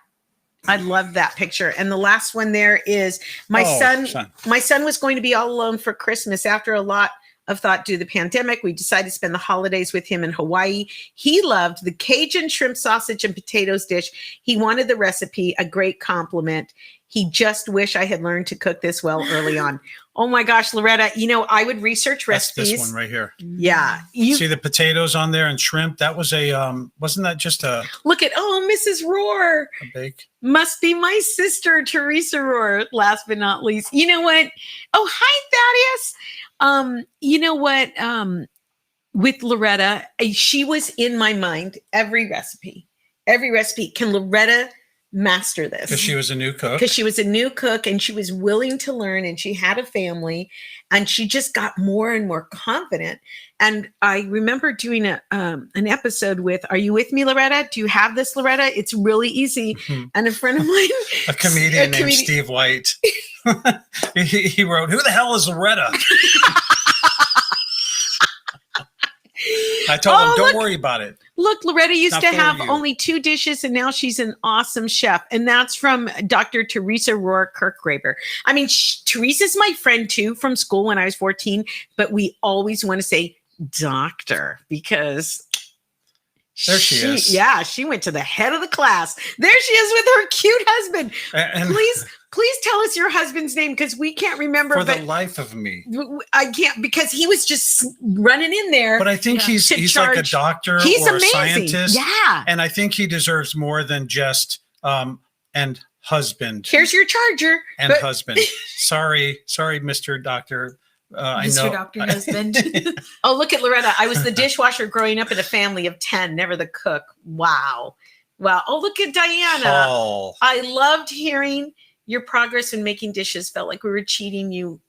Speaker 2: I love that picture. And the last one there is my son. My son was going to be all alone for Christmas. After a lot of thought due to the pandemic, we decided to spend the holidays with him in Hawaii. He loved the Cajun shrimp sausage and potatoes dish. He wanted the recipe, a great compliment. He just wished I had learned to cook this well early on. Oh my gosh, Loretta, you know, I would research recipes.
Speaker 1: That's this one right here.
Speaker 2: Yeah.
Speaker 1: See the potatoes on there and shrimp? That was a, wasn't that just a
Speaker 2: Look at, Mrs. Rohr.
Speaker 1: bake?
Speaker 2: Must be my sister, Teresa Rohr, last but not least. You know what? Oh, hi, Thaddeus. You know what? With Loretta, she was in my mind, every recipe. Can Loretta master this?
Speaker 1: Because she was a new cook.
Speaker 2: Because she was a new cook and she was willing to learn and she had a family and she just got more and more confident. And I remember doing an episode with, are you with me, Loretta? Do you have this, Loretta? It's really easy.
Speaker 1: Mhm.
Speaker 2: And a friend of mine,
Speaker 1: A comedian named Steve White. he wrote, "Who the hell is Loretta?" I told him, "Don't worry about it."
Speaker 2: Look, Loretta used
Speaker 1: Not
Speaker 2: to
Speaker 1: for
Speaker 2: have
Speaker 1: you.
Speaker 2: only 2 dishes and now she's an awesome chef. And that's from Dr. Teresa Rohr Kirkgraber. I mean, Teresa's my friend too from school when I was 14, but we always want to say doctor because
Speaker 1: There she is.
Speaker 2: Yeah, she went to the head of the class. There she is with her cute husband.
Speaker 1: And
Speaker 2: Please tell us your husband's name because we can't remember.
Speaker 1: for
Speaker 2: But
Speaker 1: the life of me.
Speaker 2: I can't because he was just running in there.
Speaker 1: But I think
Speaker 3: Yeah.
Speaker 1: he's
Speaker 2: To
Speaker 1: like a
Speaker 2: charge-
Speaker 1: doctor
Speaker 2: He's
Speaker 1: or
Speaker 2: amazing.
Speaker 1: a scientist.
Speaker 2: Yeah.
Speaker 1: And I think he deserves more than just and husband
Speaker 2: Here's your charger.
Speaker 1: and
Speaker 2: But-
Speaker 1: husband. Sorry, Mr. Doctor. I
Speaker 3: Mr.
Speaker 1: know.
Speaker 3: Doctor Husband.
Speaker 2: Oh, look at Loretta. I was the dishwasher growing up in a family of 10, never the cook. Wow. Oh, look at Diana.
Speaker 1: Paul.
Speaker 2: I loved hearing your progress in making dishes. Felt like we were cheering you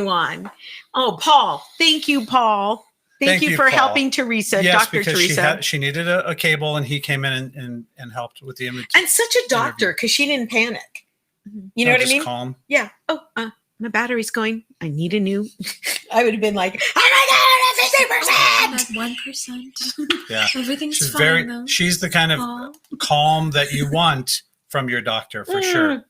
Speaker 2: on. Oh, Paul. Thank you, Paul. Thank you for
Speaker 1: Paul.
Speaker 2: helping Teresa,
Speaker 1: Yes,
Speaker 2: Dr.
Speaker 1: because
Speaker 2: Teresa.
Speaker 1: she needed a cable and he came in and helped with the image.
Speaker 2: And such a doctor because she didn't panic. You know what I
Speaker 1: Just
Speaker 2: mean?
Speaker 1: Calm.
Speaker 2: Yeah. Oh, my battery's going. I need a new. I would have been like, oh my God, 50%.
Speaker 3: That 1%.
Speaker 1: Yeah.
Speaker 3: Everything's
Speaker 1: She's
Speaker 3: fine though.
Speaker 1: she's the kind of
Speaker 3: Aw.
Speaker 1: calm that you want from your doctor for sure.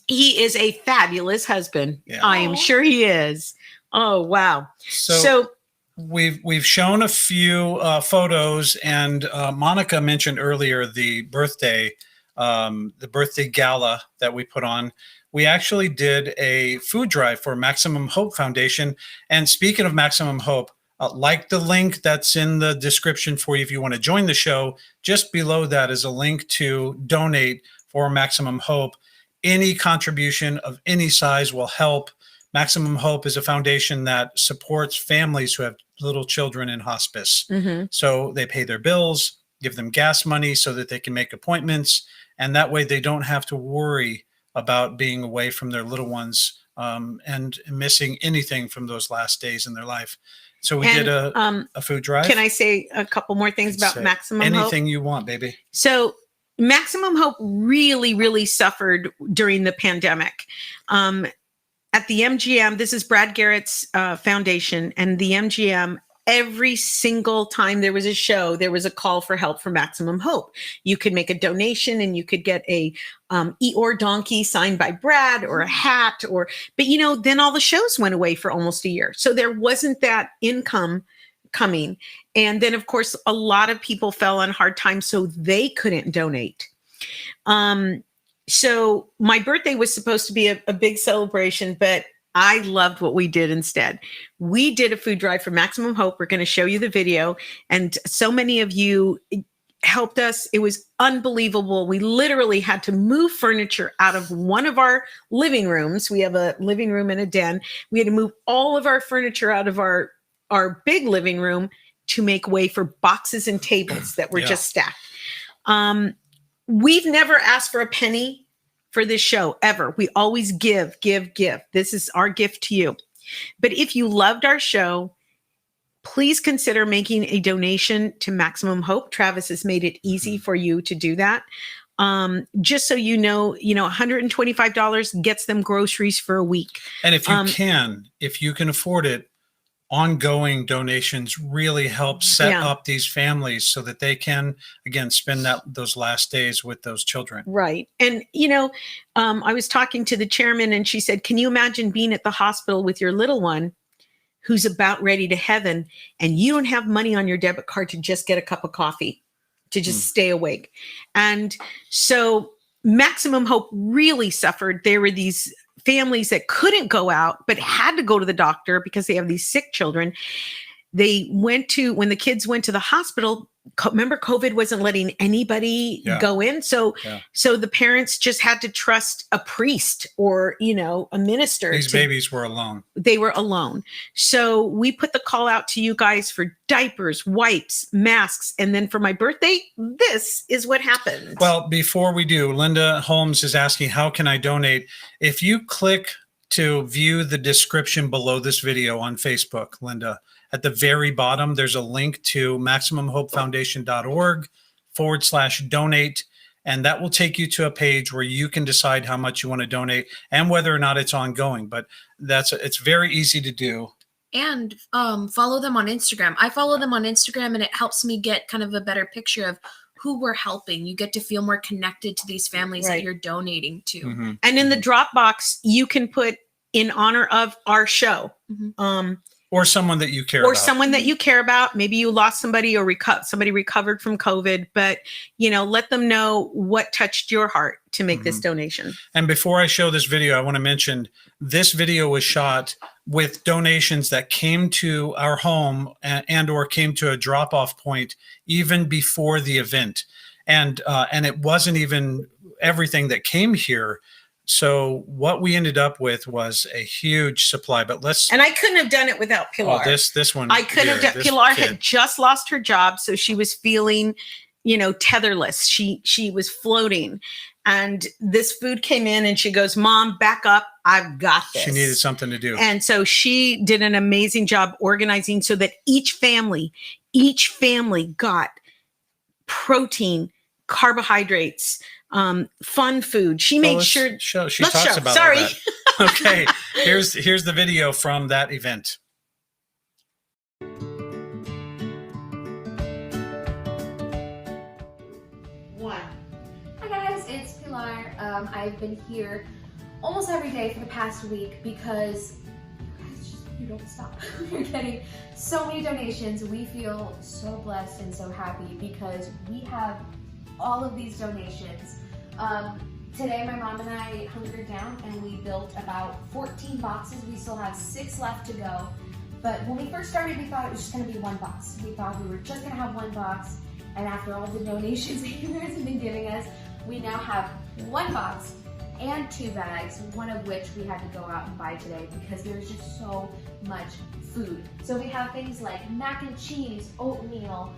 Speaker 2: He is a fabulous husband.
Speaker 1: Yeah.
Speaker 2: I am
Speaker 3: Aw.
Speaker 2: sure he is. Oh, wow.
Speaker 1: So we've shown a few photos, and Monica mentioned earlier the birthday gala that we put on. We actually did a food drive for Maximum Hope Foundation. And speaking of Maximum Hope, like the link that's in the description for you if you want to join the show. Just below that is a link to donate for Maximum Hope. Any contribution of any size will help. Maximum Hope is a foundation that supports families who have little children in hospice.
Speaker 2: Mhm.
Speaker 1: So they pay their bills, give them gas money so that they can make appointments. And that way they don't have to worry about being away from their little ones and missing anything from those last days in their life. So we did a food drive.
Speaker 2: Can I say a couple more things about
Speaker 1: Say
Speaker 2: Maximum Hope?
Speaker 1: anything you want, baby.
Speaker 2: So Maximum Hope really, really suffered during the pandemic. at the MGM, this is Brad Garrett's foundation, and the MGM, every single time there was a show, there was a call for help for Maximum Hope. You could make a donation and you could get a Eeyore donkey signed by Brad or a hat, but then all the shows went away for almost a year. So there wasn't that income coming. And then of course, a lot of people fell on hard times, so they couldn't donate. So my birthday was supposed to be a big celebration, but I loved what we did instead. We did a food drive for Maximum Hope. We're going to show you the video. And so many of you helped us. It was unbelievable. We literally had to move furniture out of one of our living rooms. We have a living room and a den. We had to move all of our furniture out of our big living room to make way for boxes and tables that were just stacked. We've never asked for a penny for this show, ever. We always give. This is our gift to you. But if you loved our show, please consider making a donation to Maximum Hope. Travis has made it easy for you to do that. Just so $125 gets them groceries for a week.
Speaker 1: And if you can afford it, ongoing donations really help set up these families so that they can, again, spend those last days with those children.
Speaker 2: Right. And, I was talking to the chairman and she said, can you imagine being at the hospital with your little one who's about ready to heaven and you don't have money on your debit card to just get a cup of coffee, to just stay awake? And so Maximum Hope really suffered. There were these families that couldn't go out, but had to go to the doctor because they have these sick children. They when the kids went to the hospital, remember COVID wasn't letting anybody go in. So the parents just had to trust a priest or, a minister.
Speaker 1: These babies were alone.
Speaker 2: They were alone. So we put the call out to you guys for diapers, wipes, masks. And then for my birthday, this is what happened.
Speaker 1: Well, before we do, Linda Holmes is asking, how can I donate? If you click to view the description below this video on Facebook, Linda, at the very bottom, there's a link to MaximumHopeFoundation.org/donate. And that will take you to a page where you can decide how much you want to donate and whether or not it's ongoing. But it's very easy to do.
Speaker 3: And follow them on Instagram. I follow them on Instagram, and it helps me get kind of a better picture of who we're helping. You get to feel more connected to these families that you're donating to.
Speaker 1: Mm-hmm.
Speaker 2: And in the Dropbox, you can put in honor of our show.
Speaker 1: Or someone that you care about.
Speaker 2: Or someone that you care about. Maybe you lost somebody or somebody recovered from COVID, but let them know what touched your heart to make this donation.
Speaker 1: And before I show this video, I want to mention this video was shot with donations that came to our home and or came to a drop-off point even before the event. And it wasn't even everything that came here. So what we ended up with was a huge supply, but
Speaker 2: and I couldn't have done it without Pilar.
Speaker 1: Oh, this one.
Speaker 2: I couldn't have done. Pilar had just lost her job. So she was feeling, tetherless. She was floating, and this food came in and she goes, Mom, back up. I've got this.
Speaker 1: She needed something to do.
Speaker 2: And so she did an amazing job organizing so that each family got protein, carbohydrates, fun food. She made sure.
Speaker 1: She talks about all that. Okay, here's the video from that event.
Speaker 5: Hi guys, it's Pilar. I've been here almost every day for the past week because you don't stop. You're getting so many donations. We feel so blessed and so happy because we have all of these donations. Today my mom and I hunkered down and we built about 14 boxes. We still have 6 left to go. But when we first started, we thought it was just going to be 1 box. We thought we were just going to have 1 box. And after all the donations that you guys have been giving us, we now have 1 box and 2 bags, one of which we had to go out and buy today because there's just so much food. So we have things like mac and cheese, oatmeal,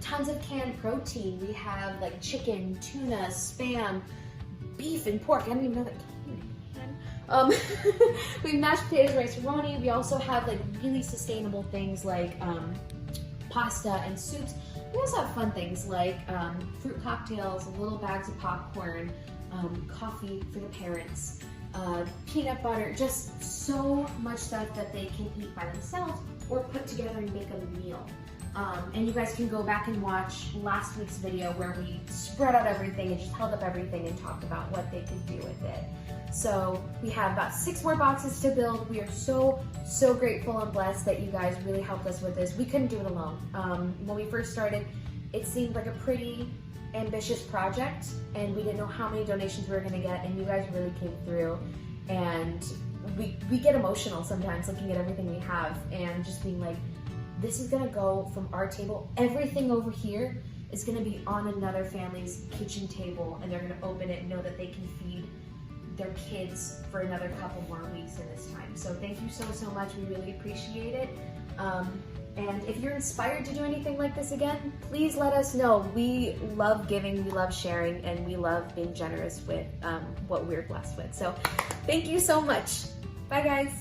Speaker 5: tons of canned protein. We have like chicken, tuna, Spam, beef, and pork. I don't even know that we have mashed potatoes, rice-a-roni. We also have like really sustainable things like pasta and soups. We also have fun things like fruit cocktails, little bags of popcorn, coffee for the parents. peanut butter, just so much stuff that they can eat by themselves or put together and make a meal. And you guys can go back and watch last week's video where we spread out everything and just held up everything and talked about what they could do with it. So we have about 6 more boxes to build. We are so grateful and blessed that you guys really helped us with this. We couldn't do it alone. When we first started, it seemed like a pretty ambitious project and we didn't know how many donations we were going to get, and you guys really came through. And we get emotional sometimes looking at everything we have and just being like, this is gonna go from our table. Everything over here is gonna be on another family's kitchen table, and they're gonna open it and know that they can feed their kids for another couple more weeks in this time. So thank you so much. We really appreciate it. And if you're inspired to do anything like this again, please let us know. We love giving, we love sharing, and we love being generous with what we're blessed with. So thank you so much. Bye guys.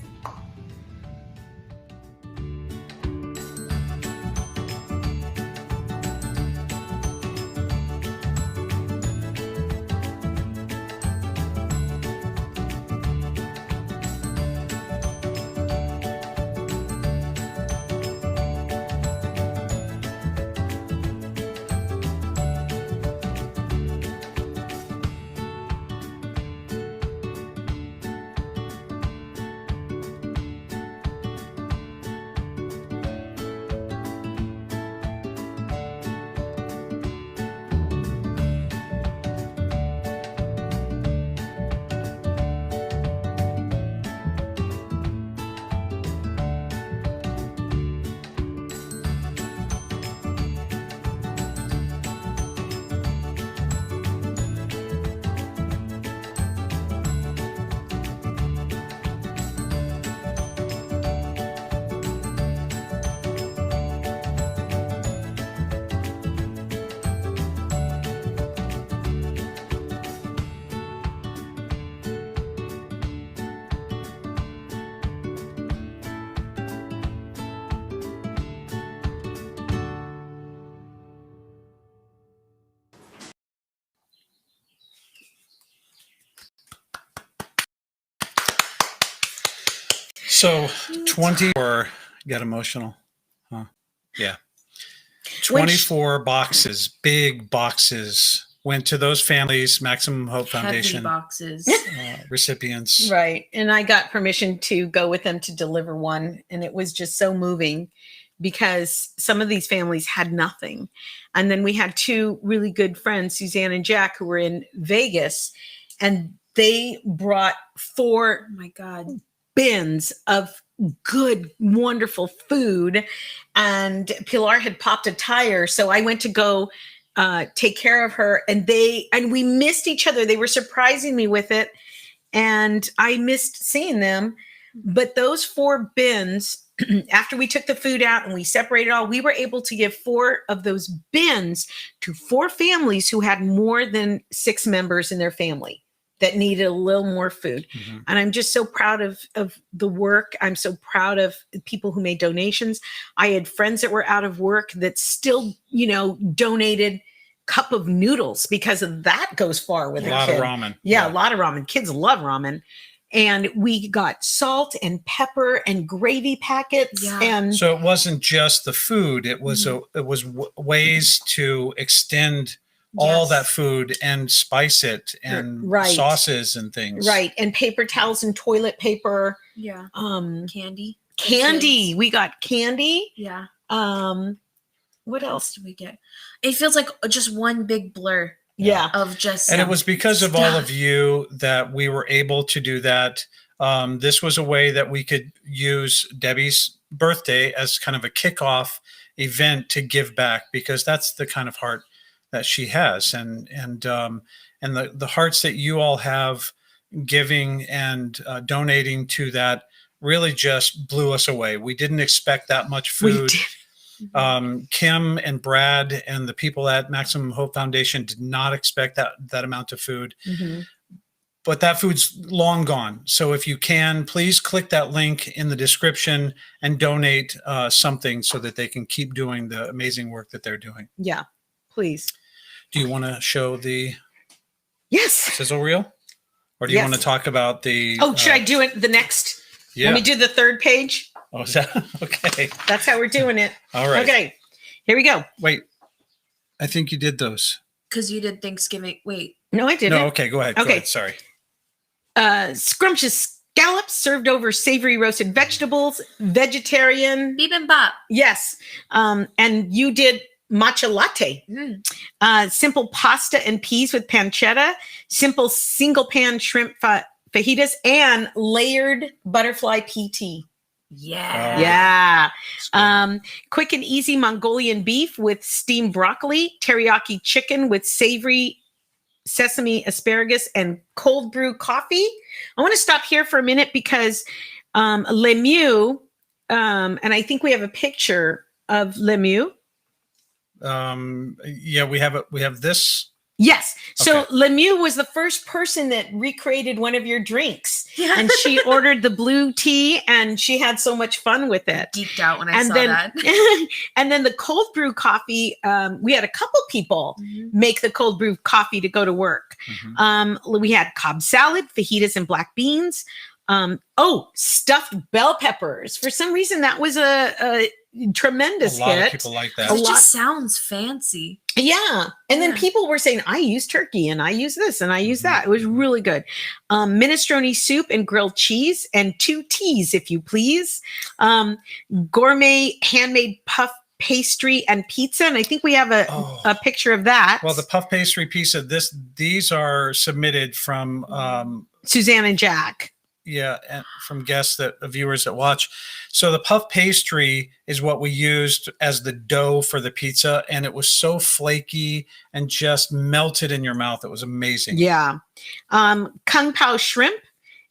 Speaker 1: So 24 got emotional. Huh? Yeah. 24 boxes, big boxes, went to those families, Maximum Hope Foundation
Speaker 3: Heavy boxes.
Speaker 1: recipients.
Speaker 2: Right. And I got permission to go with them to deliver one. And it was just so moving because some of these families had nothing. And then we had 2 really good friends, Suzanne and Jack, who were in Vegas, and they brought 4
Speaker 3: Oh my God.
Speaker 2: bins of good, wonderful food. And Pilar had popped a tire. So I went to go take care of her, and we missed each other. They were surprising me with it, and I missed seeing them. But those 4 bins, after we took the food out and we separated all, we were able to give 4 of those bins to 4 families who had more than 6 members in their family that needed a little more food.
Speaker 1: Mm-hmm.
Speaker 2: And I'm just so proud of the work. I'm so proud of people who made donations. I had friends that were out of work that still, donated cup of noodles, because that goes far with
Speaker 1: A
Speaker 2: a
Speaker 1: lot
Speaker 2: kid.
Speaker 1: of ramen.
Speaker 2: Yeah, a lot of ramen. Kids love ramen. And we got salt and pepper and gravy packets.
Speaker 3: Yeah.
Speaker 2: And
Speaker 1: So it wasn't just the food; it was ways to extend all
Speaker 3: Yes.
Speaker 1: that food and spice it, and
Speaker 2: Right.
Speaker 1: sauces and things.
Speaker 2: right. And paper towels and toilet paper.
Speaker 3: Yeah.
Speaker 2: Candy.
Speaker 3: Kids.
Speaker 2: We got candy.
Speaker 3: Yeah.
Speaker 2: What
Speaker 3: What
Speaker 2: else?
Speaker 3: else did we get? It feels like just one big blur
Speaker 2: Yeah.
Speaker 3: of just.
Speaker 1: And it was because of all
Speaker 3: stuff.
Speaker 1: of you that we were able to do that. This was a way that we could use Debbie's birthday as kind of a kickoff event to give back, because that's the kind of heart that she has, and the hearts that you all have giving and donating to that really just blew us away. We didn't expect that much
Speaker 2: We
Speaker 1: food.
Speaker 2: did.
Speaker 1: Kim and Brad and the people at Maximum Hope Foundation did not expect that amount of food,
Speaker 2: Mhm.
Speaker 1: but that food's long gone. So if you can, please click that link in the description and donate something so that they can keep doing the amazing work that they're doing.
Speaker 2: Yeah. Please.
Speaker 1: Do you want to show the
Speaker 2: Yes.
Speaker 1: sizzle reel? Or do you
Speaker 2: Yes.
Speaker 1: want to talk about the?
Speaker 2: Oh, should I do it the next?
Speaker 1: Yeah.
Speaker 2: Let me do the third page.
Speaker 1: Oh, is that okay?
Speaker 2: That's how we're doing it.
Speaker 1: All right.
Speaker 2: Okay, here we go.
Speaker 1: Wait, I think you did those.
Speaker 3: Because you did Thanksgiving. Wait.
Speaker 2: No, I didn't.
Speaker 1: No, okay, go ahead. Go
Speaker 2: Okay.
Speaker 1: ahead. Sorry.
Speaker 2: Scrumptious scallops served over savory roasted vegetables, vegetarian.
Speaker 3: Bibimbap.
Speaker 2: Yes. And you did matcha latte. Simple pasta and peas with pancetta, simple single pan shrimp fajitas, and layered butterfly PT.
Speaker 3: Yeah.
Speaker 2: Yeah.
Speaker 1: That's good.
Speaker 2: Quick and easy Mongolian beef with steamed broccoli, teriyaki chicken with savory sesame asparagus, and cold brew coffee. I want to stop here for a minute because Lemieux, and I think we have a picture of Lemieux.
Speaker 1: Yeah, we have this.
Speaker 2: Yes. So
Speaker 1: Okay.
Speaker 2: Lemieux was the first person that recreated one of your drinks,
Speaker 3: Yeah.
Speaker 2: and she ordered the blue tea, and she had so much fun with it.
Speaker 3: Geeked out when I
Speaker 2: And
Speaker 3: saw
Speaker 2: then,
Speaker 3: that.
Speaker 2: and then the cold brew coffee. We had a couple people make the cold brew coffee to go to work.
Speaker 1: Mhm.
Speaker 2: We had Cobb salad, fajitas, and black beans. Stuffed bell peppers. For some reason, that was a tremendous
Speaker 1: A lot
Speaker 2: hit.
Speaker 1: of people like that.
Speaker 2: A
Speaker 3: It
Speaker 2: lot.
Speaker 3: just sounds fancy.
Speaker 2: Yeah. And then
Speaker 3: Yeah.
Speaker 2: people were saying, I use turkey and I use this and I use that. It was really good. Minestrone soup and grilled cheese and 2 teas, if you please. Gourmet handmade puff pastry and pizza. And I think we have
Speaker 1: Oh.
Speaker 2: a picture of that.
Speaker 1: Well, the puff pastry piece of this, these are submitted from
Speaker 2: Suzanne and Jack.
Speaker 1: yeah, and from guests viewers that watch. So the puff pastry is what we used as the dough for the pizza, and it was so flaky and just melted in your mouth. It was amazing.
Speaker 2: Yeah. Kung Pao shrimp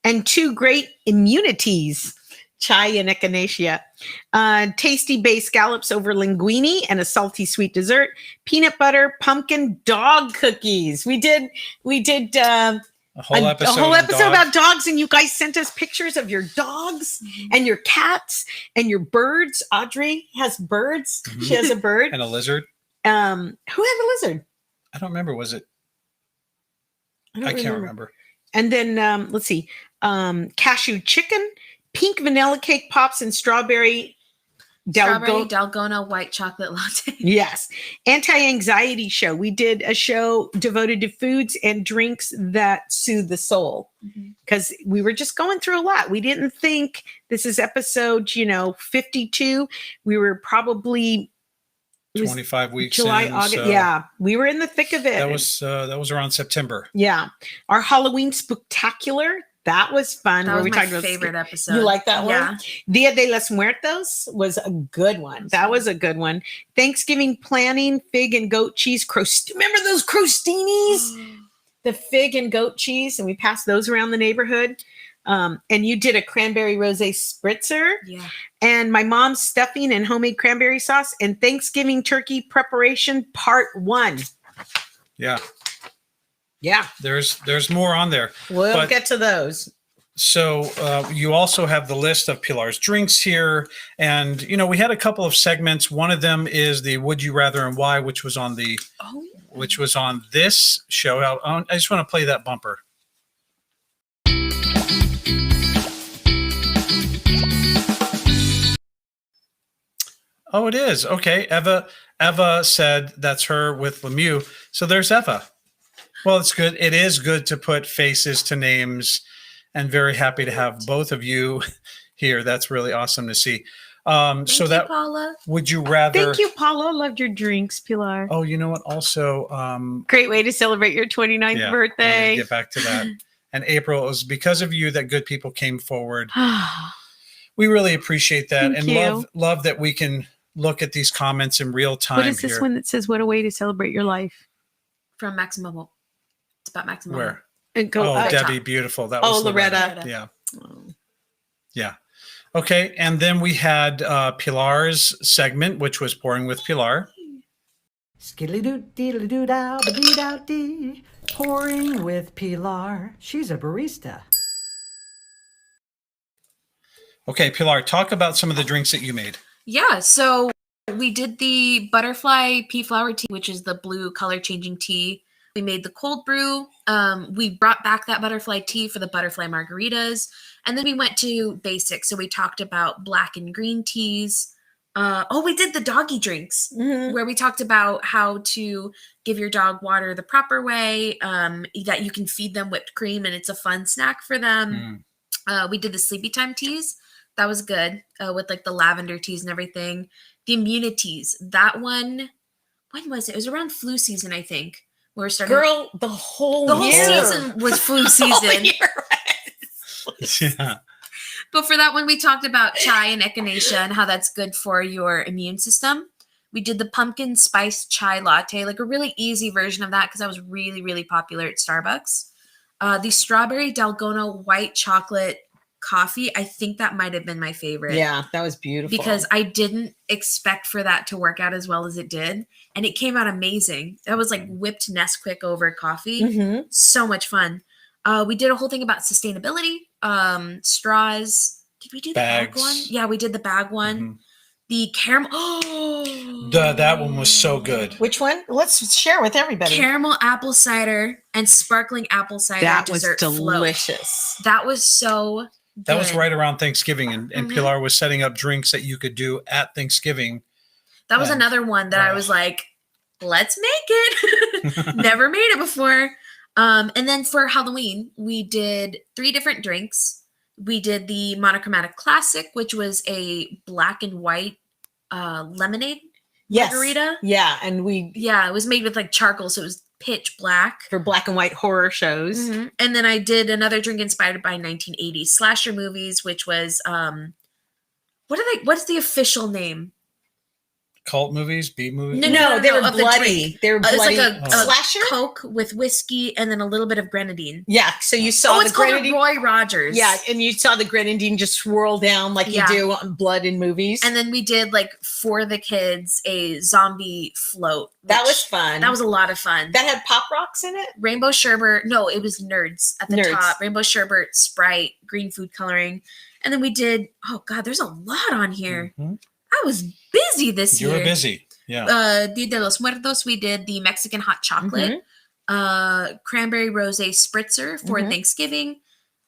Speaker 2: and 2 great immunities, chai and echinacea. Tasty bay scallops over linguine and a salty sweet dessert. Peanut butter pumpkin dog cookies. We did
Speaker 1: A whole episode,
Speaker 2: a whole
Speaker 1: on
Speaker 2: episode
Speaker 1: dogs.
Speaker 2: about dogs, and you guys sent us pictures of your dogs and your cats and your birds. Audrey has birds.
Speaker 1: Mhm.
Speaker 2: She has a bird.
Speaker 1: And a lizard.
Speaker 2: Who had a lizard?
Speaker 1: I don't remember. Was it?
Speaker 2: don't
Speaker 1: I can't remember.
Speaker 2: And then let's see, cashew chicken, pink vanilla cake pops, and strawberry
Speaker 3: Strawberry Dalgona white chocolate latte.
Speaker 2: Yes. Anti-anxiety show. We did a show devoted to foods and drinks that soothe the soul because we were just going through a lot. We didn't think this is episode, 52. We were probably it was
Speaker 1: 25 weeks
Speaker 2: July,
Speaker 1: in,
Speaker 2: August.
Speaker 1: so
Speaker 2: Yeah. We were in the thick of it.
Speaker 1: that was around September.
Speaker 2: Yeah. Our Halloween spectacular. That was fun.
Speaker 3: That
Speaker 2: where
Speaker 3: was
Speaker 2: we
Speaker 3: my
Speaker 2: talked about
Speaker 3: favorite episode.
Speaker 2: You like that
Speaker 3: Yeah.
Speaker 2: one? Dia de los Muertos was a good one. That was a good one. Thanksgiving planning, fig and goat cheese. Remember those crostinis? The fig and goat cheese. And we passed those around the neighborhood. And you did a cranberry rosé spritzer.
Speaker 3: Yeah.
Speaker 2: And my mom's stuffing and homemade cranberry sauce. And Thanksgiving turkey preparation part 1.
Speaker 1: Yeah,
Speaker 2: Yeah.
Speaker 1: there's more on there.
Speaker 2: We'll
Speaker 1: But-
Speaker 2: get to those.
Speaker 1: So you also have the list of Pilar's drinks here, and we had a couple of segments. One of them is the Would You Rather and Why, which was on this show. I just want to play that bumper. Oh, it is. Okay. Eva said that's her with Lemieux. So there's Eva. Well, it's good. It is good to put faces to names, and very happy to have both of you here. That's really awesome to see.
Speaker 3: Thank you,
Speaker 1: That
Speaker 3: Paula.
Speaker 1: Would you rather?
Speaker 2: Thank you, Paula. Loved your drinks, Pilar.
Speaker 1: Oh, you know what? Also,
Speaker 2: Great way to celebrate your 29th
Speaker 1: yeah, I'm
Speaker 2: birthday.
Speaker 1: gonna get back to that. And April, it was because of you that good people came forward. We really appreciate that,
Speaker 2: Thank
Speaker 1: and
Speaker 2: you.
Speaker 1: love that we can look at these comments in real time.
Speaker 2: What is this
Speaker 1: here.
Speaker 2: one that says, what a way to celebrate your life?
Speaker 3: From Maximum. It's about Maximum.
Speaker 1: Where?
Speaker 2: And go
Speaker 1: Oh,
Speaker 2: up.
Speaker 1: Debbie, beautiful. That
Speaker 2: Oh,
Speaker 1: was
Speaker 2: Loretta.
Speaker 1: Yeah.
Speaker 2: Oh.
Speaker 1: Yeah. Okay. And then we had Pilar's segment, which was Pouring with Pilar.
Speaker 6: Skiddly-doo-dee-doo-dow-ba-dee-dow-dee. Pouring with Pilar. She's a barista.
Speaker 1: Okay, Pilar, talk about some of the drinks that you made.
Speaker 3: Yeah, so we did the butterfly pea flower tea, which is the blue color changing tea We made the cold brew. We brought back that butterfly tea for the butterfly margaritas. And then we went to basics. So we talked about black and green teas. We did the doggy drinks where we talked about how to give your dog water the proper way, that you can feed them whipped cream and it's a fun snack for them. We did the Sleepytime Teas. That was good, with like the lavender teas and everything. The immunities, that one, when was it? It was around flu season, I think. We're starting.
Speaker 2: Girl, the whole year.
Speaker 3: Season was flu season.
Speaker 1: Yeah.
Speaker 3: But for that one, we talked about chai and echinacea and how that's good for your immune system. We did the pumpkin spice chai latte, like a really easy version of that because that was really, really popular at Starbucks. The strawberry Dalgona white chocolate coffee, I think that might have been my favorite.
Speaker 2: Yeah, that was beautiful.
Speaker 3: Because I didn't expect for that to work out as well as it did. And it came out amazing. That was like whipped Nesquik over coffee. So much fun. We did a whole thing about sustainability, straws. Did we do the bag one? Yeah, we did the bag one. The caramel.
Speaker 1: That one was so good.
Speaker 2: Which one? Let's share with everybody.
Speaker 3: Caramel apple cider and sparkling apple cider
Speaker 2: That was
Speaker 3: dessert
Speaker 2: delicious.
Speaker 3: float. That was so good.
Speaker 1: That was right around Thanksgiving, and Pilar was setting up drinks that you could do at Thanksgiving.
Speaker 3: That was another one that I was like, let's make it. Never made it before. And then for Halloween, we did 3 different drinks. We did the Monochromatic Classic, which was a black and white lemonade margarita.
Speaker 2: Yeah, and
Speaker 3: it was made with like charcoal, so it was pitch black.
Speaker 2: For black and white horror shows.
Speaker 3: And then I did another drink inspired by 1980s slasher movies, which was what's the official name?
Speaker 1: Cult movies, B movies.
Speaker 2: No, they were bloody. They were bloody.
Speaker 3: It was like a
Speaker 2: slasher
Speaker 3: Coke with whiskey and then a little bit of grenadine.
Speaker 2: Yeah, so you saw
Speaker 3: it's called a Roy Rogers.
Speaker 2: Yeah, and you saw the grenadine just swirl down like you do on blood in movies.
Speaker 3: And then we did like for the kids a zombie float.
Speaker 2: That was fun.
Speaker 3: That was a lot of fun.
Speaker 2: That had Pop Rocks in it?
Speaker 3: Rainbow sherbet. No, it was Nerds at the top. Rainbow sherbet, Sprite, green food coloring. And then we did, oh God, there's a lot on here. I was busy this year.
Speaker 1: You were busy. Yeah.
Speaker 3: Dia de los Muertos, we did the Mexican hot chocolate, cranberry rosé spritzer for Thanksgiving.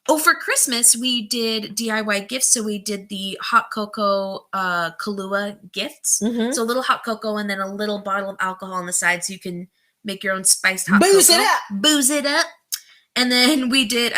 Speaker 3: Oh, for Christmas, we did DIY gifts. So we did the hot cocoa Kahlua gifts. So a little hot cocoa and then a little bottle of alcohol on the side so you can make your own spiced hot
Speaker 2: Booze
Speaker 3: cocoa.
Speaker 2: it up.
Speaker 3: Booze it up. And then we did,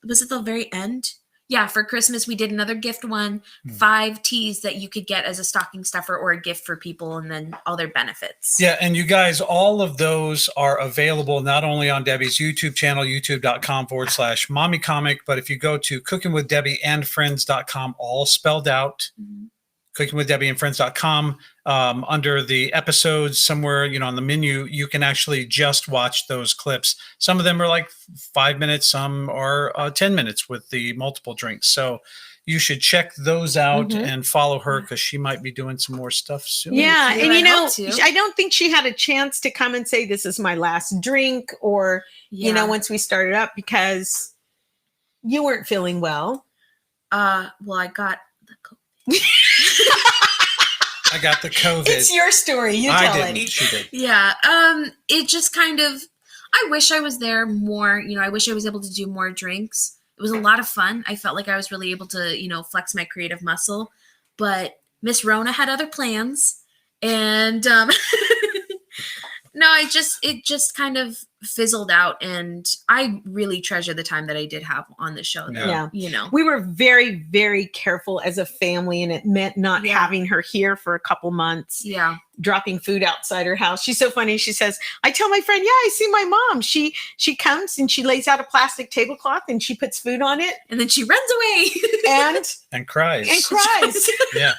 Speaker 3: was it the very end? Yeah, for Christmas, we did another gift one, 5 teas that you could get as a stocking stuffer or a gift for people, and then all their benefits.
Speaker 1: Yeah, and you guys, all of those are available not only on Debbie's YouTube channel, youtube.com/mommycomic, but if you go to cookingwithdebbieandfriends.com, all spelled out, cookingwithdebbieandfriends.com, under the episodes somewhere, on the menu, you can actually just watch those clips. Some of them are like 5 minutes, some are 10 minutes with the multiple drinks. So you should check those out and follow her because she might be doing some more stuff soon.
Speaker 2: Yeah, and
Speaker 3: I
Speaker 2: I don't think she had a chance to come and say this is my last drink or, once we started up because you weren't feeling well.
Speaker 3: Well, I got the COVID.
Speaker 1: I got the COVID.
Speaker 2: It's your story. You tell
Speaker 1: I didn't.
Speaker 2: it.
Speaker 1: She did.
Speaker 3: Yeah. It just kind of, I wish I was there more. I wish I was able to do more drinks. It was a lot of fun. I felt like I was really able to, flex my creative muscle. But Miss Rona had other plans. And no, it just kind of fizzled out. And I really treasure the time that I did have on the show. Though,
Speaker 2: Yeah. We were very, very careful as a family, and it meant not having her here for a couple months.
Speaker 3: Yeah.
Speaker 2: Dropping food outside her house. She's so funny. She says, I tell my friend, I see my mom. She comes and she lays out a plastic tablecloth and she puts food on it.
Speaker 3: And then she runs away.
Speaker 2: and
Speaker 1: cries. Yeah.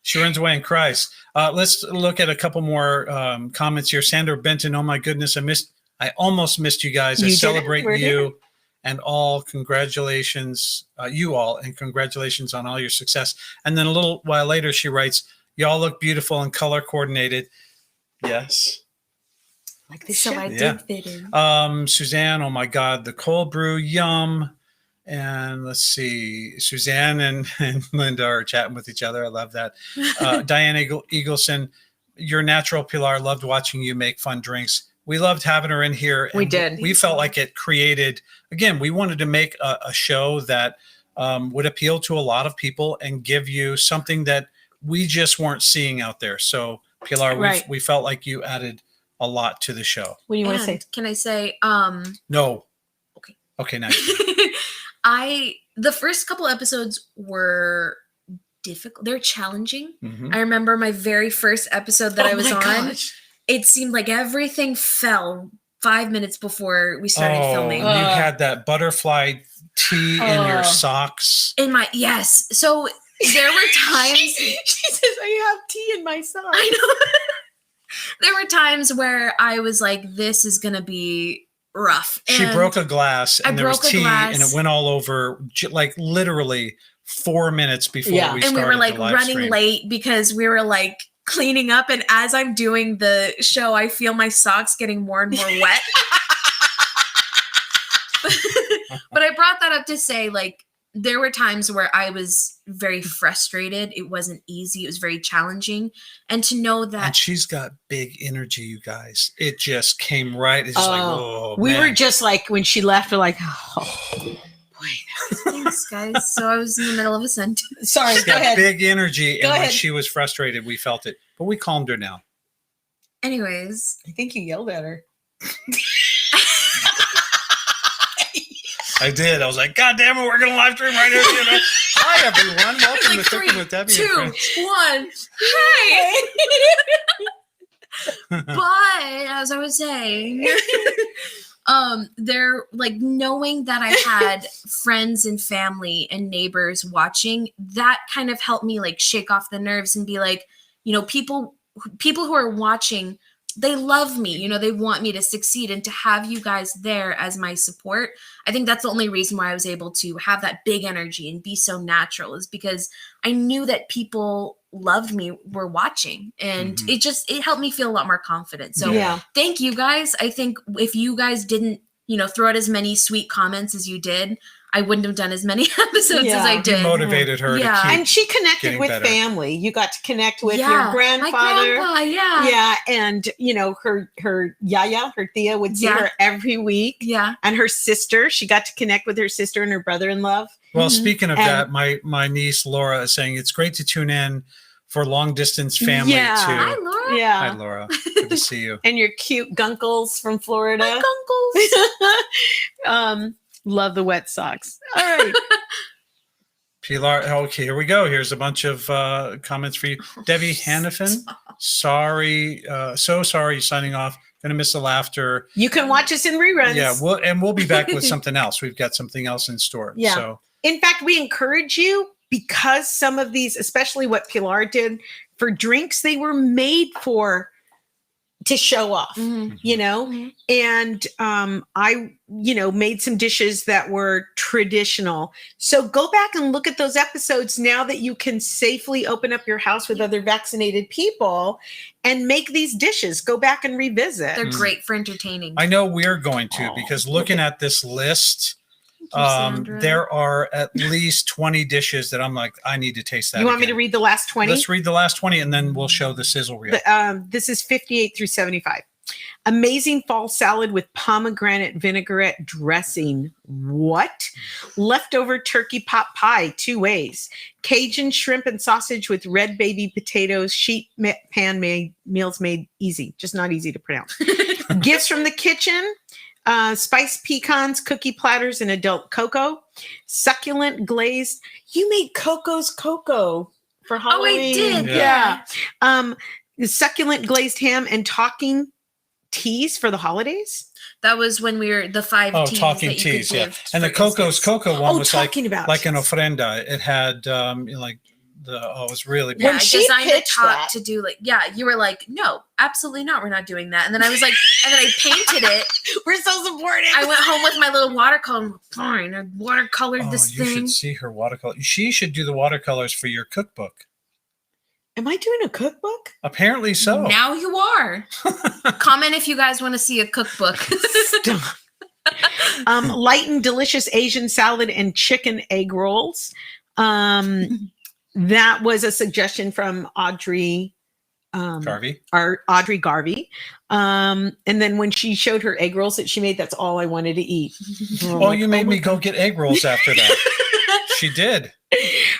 Speaker 1: She runs away and cries. Let's look at a couple more comments here. Sandra Benton, oh my goodness, I almost missed you guys. I celebrate you and all. Congratulations, you all, and congratulations on all your success. And then a little while later, she writes, y'all look beautiful and color coordinated. Yes.
Speaker 2: Like the
Speaker 3: So
Speaker 2: show.
Speaker 3: I did fit in.
Speaker 1: Suzanne, oh my God, the cold brew, yum. And let's see, Suzanne and Linda are chatting with each other. I love that. Diane Eagleson, you're natural, Pilar. Loved watching you make fun drinks. we loved having her in here.
Speaker 2: We
Speaker 1: and
Speaker 2: did.
Speaker 1: We felt like it created, again, we wanted to make a show that would appeal to a lot of people and give you something that we just weren't seeing out there. So Pilar,
Speaker 2: Right.
Speaker 1: we felt like you added a lot to the show.
Speaker 2: What do you want to say?
Speaker 3: And can I say,
Speaker 1: No.
Speaker 3: Okay.
Speaker 1: Okay, now.
Speaker 3: The first couple episodes were difficult. They're challenging.
Speaker 1: Mhm.
Speaker 3: I remember my very first episode that I was
Speaker 2: my
Speaker 3: on.
Speaker 2: gosh.
Speaker 3: It seemed like everything fell 5 minutes before we started filming.
Speaker 1: You had that butterfly tea in your socks.
Speaker 3: Yes. So there were times.
Speaker 2: She says, I have tea in my socks.
Speaker 3: I know. There were times where I was like, this is going to be rough.
Speaker 1: She
Speaker 3: And
Speaker 1: broke a glass and there was
Speaker 3: broke a
Speaker 1: tea
Speaker 3: glass.
Speaker 1: and it went all over like literally 4 minutes before
Speaker 2: Yeah.
Speaker 1: we
Speaker 3: and
Speaker 1: started
Speaker 3: we were like
Speaker 1: the live
Speaker 3: running
Speaker 1: stream.
Speaker 3: late because we were like cleaning up. And as I'm doing the show, I feel my socks getting more and more wet. But I brought that up to say, like, there were times where I was very frustrated. It wasn't easy. It was very challenging. And to know
Speaker 1: And
Speaker 3: that
Speaker 1: she's got big energy, you guys. It just came right. It's just like, oh,
Speaker 2: we
Speaker 1: man.
Speaker 2: were just like, when she left, we're like, oh, boy.
Speaker 3: thanks, guys. So I was in the middle of a sentence.
Speaker 2: Sorry,
Speaker 1: She's
Speaker 2: go
Speaker 1: got
Speaker 2: ahead.
Speaker 1: big energy.
Speaker 2: Go
Speaker 1: And when
Speaker 2: ahead.
Speaker 1: she was frustrated, we felt it. But we calmed her down.
Speaker 3: Anyways,
Speaker 2: I think you yelled at her.
Speaker 1: I did. I was like, God damn it, we're going to live stream right here. You know? Hi, everyone. Welcome
Speaker 3: like
Speaker 1: to Cooking with Debbie and
Speaker 3: 2,
Speaker 1: Friends.
Speaker 3: 1. Hey. But as I was saying, they're like knowing that I had friends and family and neighbors watching, that kind of helped me like shake off the nerves and be like, you know, people who are watching, they love me, you know, they want me to succeed, and to have you guys there as my support. I think that's the only reason why I was able to have that big energy and be so natural, is because I knew that people loved me, were watching, and
Speaker 1: Mhm.
Speaker 3: it helped me feel a lot more confident. So
Speaker 2: Yeah.
Speaker 3: thank you guys. I think if you guys didn't, you know, throw out as many sweet comments as you did, I wouldn't have done as many episodes
Speaker 2: Yeah.
Speaker 3: as I
Speaker 1: You
Speaker 3: did.
Speaker 1: motivated her
Speaker 3: Yeah.
Speaker 1: to keep
Speaker 2: And she connected
Speaker 1: getting
Speaker 2: with
Speaker 1: better.
Speaker 2: family. You got to connect with
Speaker 3: Yeah,
Speaker 2: your
Speaker 3: my
Speaker 2: grandfather.
Speaker 3: grandpa, yeah.
Speaker 2: Yeah, and you know her Yaya, her Thea would see
Speaker 3: Yeah.
Speaker 2: her every week,
Speaker 3: Yeah.
Speaker 2: and her sister. She got to connect with her sister and her brother-in-law.
Speaker 1: Well,
Speaker 3: Mhm.
Speaker 1: speaking of
Speaker 2: And-
Speaker 1: that, my niece Laura is saying it's great to tune in for long distance family
Speaker 2: Yeah.
Speaker 3: Hi,
Speaker 1: too.
Speaker 3: Laura.
Speaker 1: Hi,
Speaker 2: Yeah,
Speaker 1: Laura. Good to see you.
Speaker 2: and your cute gunkles from Florida.
Speaker 3: Hi, Gunkles.
Speaker 2: Love the wet socks. All right.
Speaker 1: Pilar, okay, here we go. Here's a bunch of comments for you. Debbie Hannafin, sorry, so sorry, signing off. Gonna miss the laughter.
Speaker 2: You can watch us in reruns.
Speaker 1: Yeah, we'll be back with something else. We've got something else in store.
Speaker 2: Yeah.
Speaker 1: So
Speaker 2: In fact, we encourage you, because some of these, especially what Pilar did for drinks, they were made to show off,
Speaker 3: Mhm.
Speaker 2: you know?
Speaker 3: Mhm.
Speaker 2: And I, you know, made some dishes that were traditional. So go back and look at those episodes now that you can safely open up your house with other vaccinated people and make these dishes. Go back and revisit.
Speaker 3: They're
Speaker 1: Mm.
Speaker 3: great for entertaining.
Speaker 1: I know we're going to,
Speaker 2: Oh,
Speaker 1: because looking at this list,
Speaker 3: Thank you, Sandra.
Speaker 1: there are at least 20 dishes that I'm like, I need to taste that.
Speaker 2: You want me to
Speaker 1: again.
Speaker 2: read the last 20?
Speaker 1: Let's read the last 20 and then we'll show the sizzle reel.
Speaker 2: This is 58 through 75. Amazing fall salad with pomegranate vinaigrette dressing. What? Leftover turkey pot pie, 2 ways. Cajun shrimp and sausage with red baby potatoes, sheet pan made meals made easy, just not easy to pronounce. Gifts from the kitchen. Spiced pecans, cookie platters, and adult cocoa. Succulent glazed. You made Coco's cocoa for Halloween.
Speaker 3: did,
Speaker 2: Yeah. The succulent glazed ham and talking teas for the holidays.
Speaker 3: That was when we were the 5
Speaker 1: Oh,
Speaker 3: teas
Speaker 1: talking
Speaker 3: that you
Speaker 1: teas,
Speaker 3: could
Speaker 1: yeah.
Speaker 3: give
Speaker 1: And the
Speaker 3: for
Speaker 1: Coco's
Speaker 3: instance.
Speaker 1: Cocoa one
Speaker 2: Oh,
Speaker 1: was
Speaker 2: talking about
Speaker 1: like an
Speaker 2: teas.
Speaker 1: ofrenda. It had like it was really
Speaker 3: Yeah,
Speaker 2: When
Speaker 3: I
Speaker 2: she
Speaker 3: designed the
Speaker 2: pitched
Speaker 3: top
Speaker 2: that-
Speaker 3: to do like, yeah, you were like, no, absolutely not. We're not doing that. And then I was like, and then I painted it.
Speaker 2: We're so supportive.
Speaker 3: I went home with my little watercolor. Fine, I watercolored
Speaker 1: Oh,
Speaker 3: this
Speaker 1: you
Speaker 3: thing.
Speaker 1: should see her watercolor. She should do the watercolors for your cookbook.
Speaker 2: Am I doing a cookbook?
Speaker 1: Apparently so.
Speaker 3: Now you are. Comment if you guys want to see a cookbook.
Speaker 2: Stop. Light and delicious Asian salad and chicken egg rolls. That was a suggestion from Audrey
Speaker 1: Garvey.
Speaker 2: our Audrey Garvey. And then when she showed her egg rolls that she made, that's all I wanted to eat.
Speaker 1: Oh, you made me go get egg rolls after that. She did.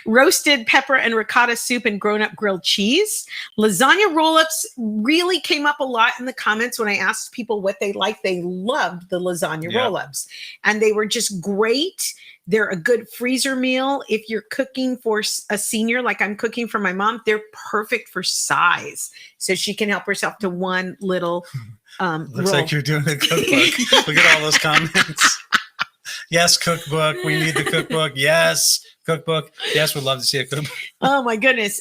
Speaker 2: Roasted pepper and ricotta soup and grown-up grilled cheese. Lasagna roll-ups really came up a lot in the comments when I asked people what they liked. They loved the lasagna roll-ups. And they were just great. They're a good freezer meal. If you're cooking for a senior, like I'm cooking for my mom, they're perfect for size. So she can help herself to one little
Speaker 1: Looks
Speaker 2: roll.
Speaker 1: like you're doing a cookbook. Look at all those comments. Yes, cookbook. We need the cookbook. Yes, cookbook. Yes, we'd love to see a cookbook.
Speaker 2: Oh my goodness.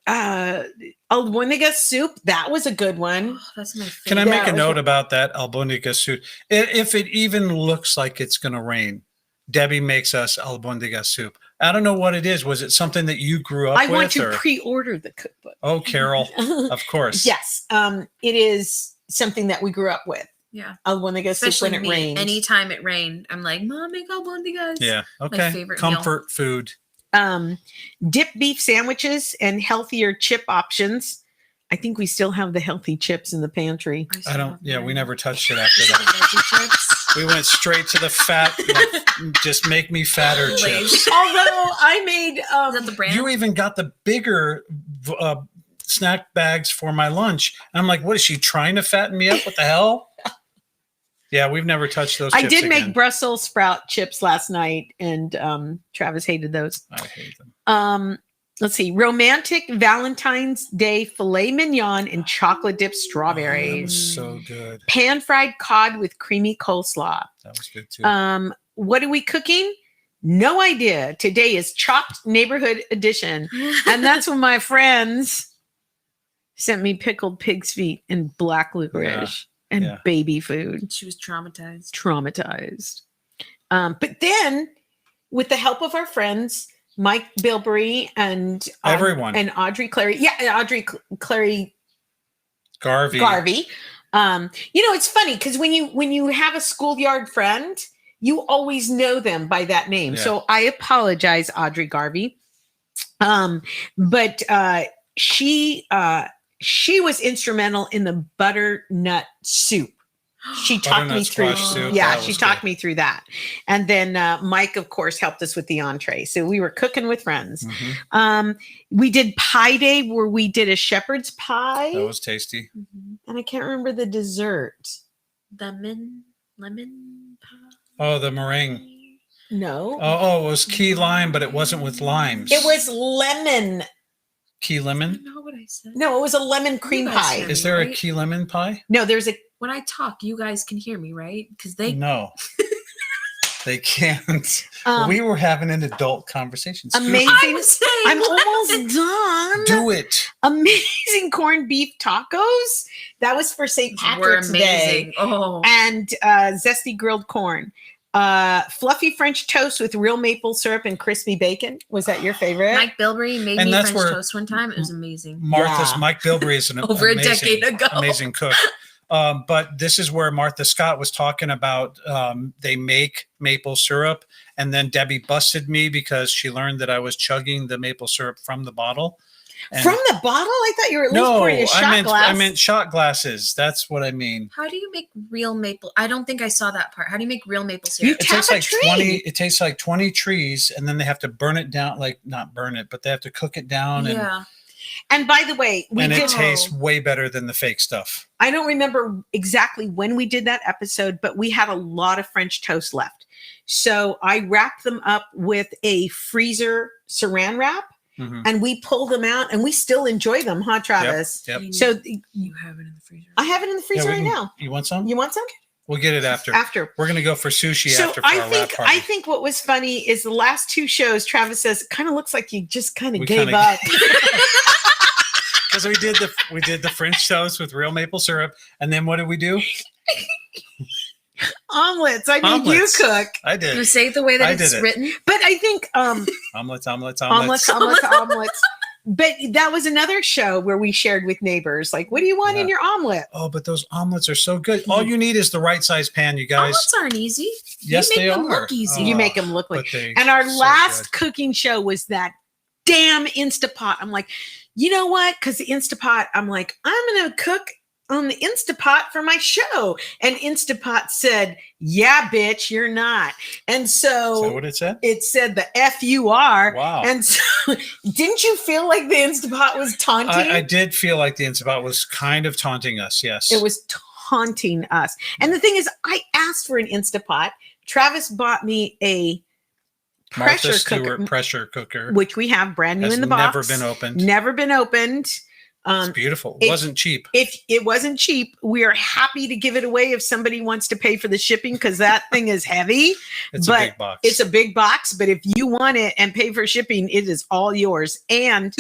Speaker 2: Albondiga soup. That was a good one.
Speaker 3: Oh, that's my favorite.
Speaker 1: Can I
Speaker 2: Yeah,
Speaker 1: make a
Speaker 2: it was
Speaker 1: note
Speaker 2: a-
Speaker 1: about that albondiga soup? If it even looks like it's going to rain, Debbie makes us albondiga soup. I don't know what it is. Was it something that you grew up
Speaker 2: I
Speaker 1: with?
Speaker 2: want to
Speaker 1: or-
Speaker 2: pre-order the cookbook.
Speaker 1: Oh, Carol, of course.
Speaker 2: Yes. It is something that we grew up with.
Speaker 3: Yeah.
Speaker 2: Albondiga soup
Speaker 3: Especially
Speaker 2: when it
Speaker 3: me.
Speaker 2: rains.
Speaker 3: Anytime it rained, I'm like, Mom, make albondigas.
Speaker 1: Yeah. Okay.
Speaker 3: favorite meal.
Speaker 1: Comfort food.
Speaker 2: Dip beef sandwiches and healthier chip options. I think we still have the healthy chips in the pantry.
Speaker 1: I don't. Yeah, we never touched it after
Speaker 3: Just the
Speaker 1: that.
Speaker 3: veggie chips.
Speaker 1: We went straight to the fat. Like, just make me fatter
Speaker 3: Lay's.
Speaker 1: chips.
Speaker 2: Although I made
Speaker 3: Is that the brand?
Speaker 1: You even got the bigger snack bags for my lunch. And I'm like, what is she trying to fatten me up? What the hell? Yeah, we've never touched those.
Speaker 2: I
Speaker 1: chips
Speaker 2: did
Speaker 1: again.
Speaker 2: make Brussels sprout chips last night, and Travis hated those.
Speaker 1: I hate them.
Speaker 2: Let's see, romantic Valentine's Day filet mignon and chocolate dipped
Speaker 1: That
Speaker 2: strawberries.
Speaker 1: was so good.
Speaker 2: Pan fried cod with creamy coleslaw.
Speaker 1: That was good too.
Speaker 2: What are we cooking? No idea. Today is chopped neighborhood edition. And that's when my friends sent me pickled pig's feet and black licorice and
Speaker 1: yeah.
Speaker 2: baby food.
Speaker 3: She was traumatized.
Speaker 2: Traumatized. But then, with the help of our friends, Mike Bilberry and
Speaker 1: Everyone.
Speaker 2: and Audrey Clary, Clary
Speaker 1: Garvey.
Speaker 2: Garvey. It's funny because when you have a schoolyard friend, you always know them by that name.
Speaker 1: Yeah.
Speaker 2: So I apologize, Audrey Garvey. But she was instrumental in the butternut soup. She talked me
Speaker 1: Butternut
Speaker 2: through.
Speaker 1: squash soup,
Speaker 2: Yeah,
Speaker 1: that
Speaker 2: she
Speaker 1: was
Speaker 2: talked
Speaker 1: good.
Speaker 2: me through that. And then Mike, of course, helped us with the entree. So we were cooking with friends.
Speaker 1: Mhm.
Speaker 2: We did pie day where we did a shepherd's pie,
Speaker 1: That was tasty.
Speaker 2: and I can't remember the dessert.
Speaker 3: Lemon pie.
Speaker 1: Oh, the meringue.
Speaker 2: No,
Speaker 1: Oh, it was key lime, but it wasn't with limes.
Speaker 2: it was lemon.
Speaker 1: key
Speaker 3: I
Speaker 1: lemon.
Speaker 3: don't know what I said.
Speaker 2: No, it was a lemon cream
Speaker 3: guys
Speaker 2: pie.
Speaker 3: hear
Speaker 1: Is there a
Speaker 3: right?
Speaker 1: key lemon pie?
Speaker 2: No, there's a
Speaker 3: When I talk, you guys can hear me, right? Because they
Speaker 1: No. They can't.
Speaker 2: um,
Speaker 1: We were having an adult conversation. Excuse me.
Speaker 2: amazing.
Speaker 3: I'm saying
Speaker 2: I'm
Speaker 3: what?
Speaker 2: almost done.
Speaker 1: Do it.
Speaker 2: Amazing corned beef tacos. That was for St.
Speaker 3: Were
Speaker 2: Patrick's Day.
Speaker 3: amazing. Oh,
Speaker 2: And zesty grilled corn. Fluffy French toast with real maple syrup and crispy bacon. Was that your favorite?
Speaker 3: Mike Bilberry made
Speaker 1: And
Speaker 3: me
Speaker 1: that's
Speaker 3: French
Speaker 1: where-
Speaker 3: toast one time. It was amazing.
Speaker 1: Martha's
Speaker 2: Yeah.
Speaker 1: Mike Bilberry is an
Speaker 3: Over a
Speaker 1: amazing,
Speaker 3: decade ago.
Speaker 1: amazing cook. But this is where Martha Scott was talking about they make maple syrup, and then Debbie busted me because she learned that I was chugging the maple syrup from the bottle. And
Speaker 2: From the bottle? I thought you were at least
Speaker 1: no,
Speaker 2: pouring a shot
Speaker 1: I
Speaker 2: glass.
Speaker 1: meant shot glasses. That's what I mean.
Speaker 3: How do you make real maple? I don't think I saw that part. How do you make real maple syrup?
Speaker 2: You
Speaker 1: It
Speaker 2: tap
Speaker 1: takes
Speaker 2: a
Speaker 1: like
Speaker 2: tree.
Speaker 1: 20. It takes like 20 trees, and then they have to burn it down. Like not burn it, but they have to cook it down,
Speaker 3: yeah.
Speaker 2: And by the way, we
Speaker 1: and
Speaker 2: did.
Speaker 1: it tastes way better than the fake stuff.
Speaker 2: I don't remember exactly when we did that episode, but we had a lot of French toast left. So I wrapped them up with a freezer saran wrap,
Speaker 1: Mhm.
Speaker 2: and we pulled them out, and we still enjoy them, huh, Travis?
Speaker 1: Yep.
Speaker 2: So
Speaker 3: You have it in the freezer.
Speaker 2: I have it in the freezer
Speaker 1: Yeah, we
Speaker 2: right
Speaker 1: can-
Speaker 2: now.
Speaker 1: You want some?
Speaker 2: You want some?
Speaker 1: We'll get it after.
Speaker 2: After.
Speaker 1: We're gonna go for sushi
Speaker 2: So
Speaker 1: after for
Speaker 2: I
Speaker 1: our
Speaker 2: think
Speaker 1: wrap party.
Speaker 2: I think what was funny is the last two shows. Travis says it kind of looks like you just kind of
Speaker 1: We
Speaker 2: gave
Speaker 1: kinda-
Speaker 2: up.
Speaker 1: Because we did the French toast with real maple syrup, and then what did we do?
Speaker 2: Omelets. I mean,
Speaker 1: Omelets.
Speaker 2: you cook,
Speaker 1: I
Speaker 3: You
Speaker 1: did
Speaker 3: say it the way that
Speaker 1: I
Speaker 3: it's
Speaker 1: did it.
Speaker 3: written.
Speaker 2: but I think
Speaker 1: omelets.
Speaker 2: omelets. But that was another show where we shared with neighbors. Like, what do you want in
Speaker 1: Yeah.
Speaker 2: your omelet?
Speaker 1: Oh, but those omelets are so good. All you need is the right size pan, you guys.
Speaker 3: Omelets aren't easy.
Speaker 1: Yes,
Speaker 3: you make
Speaker 1: they
Speaker 3: them
Speaker 1: are.
Speaker 3: look easy.
Speaker 1: Oh,
Speaker 2: You make them look like.
Speaker 1: but they
Speaker 2: And our
Speaker 1: so
Speaker 2: last
Speaker 1: good.
Speaker 2: cooking show was that damn Instapot. I'm like, you know what? Because the Instapot, I'm like, I'm going to cook on the Instapot for my show. And Instapot said, yeah, bitch, you're not. And so
Speaker 1: Is that what it said?
Speaker 2: It said the F you are.
Speaker 1: Wow.
Speaker 2: And so didn't you feel like the Instapot was taunting?
Speaker 1: I did feel like the Instapot was kind of taunting us. Yes.
Speaker 2: It was taunting us. And the thing is, I asked for an Instapot. Travis bought me a
Speaker 1: Martha
Speaker 2: pressure
Speaker 1: Stewart
Speaker 2: cooker,
Speaker 1: pressure cooker,
Speaker 2: which we have brand new
Speaker 1: has
Speaker 2: in the box.
Speaker 1: never been opened.
Speaker 2: Never been opened.
Speaker 1: It's beautiful. It wasn't cheap.
Speaker 2: If it wasn't cheap, we are happy to give it away if somebody wants to pay for the shipping, because that thing is heavy.
Speaker 1: It's
Speaker 2: but
Speaker 1: a big box.
Speaker 2: It's a big box, but if you want it and pay for shipping, it is all yours. And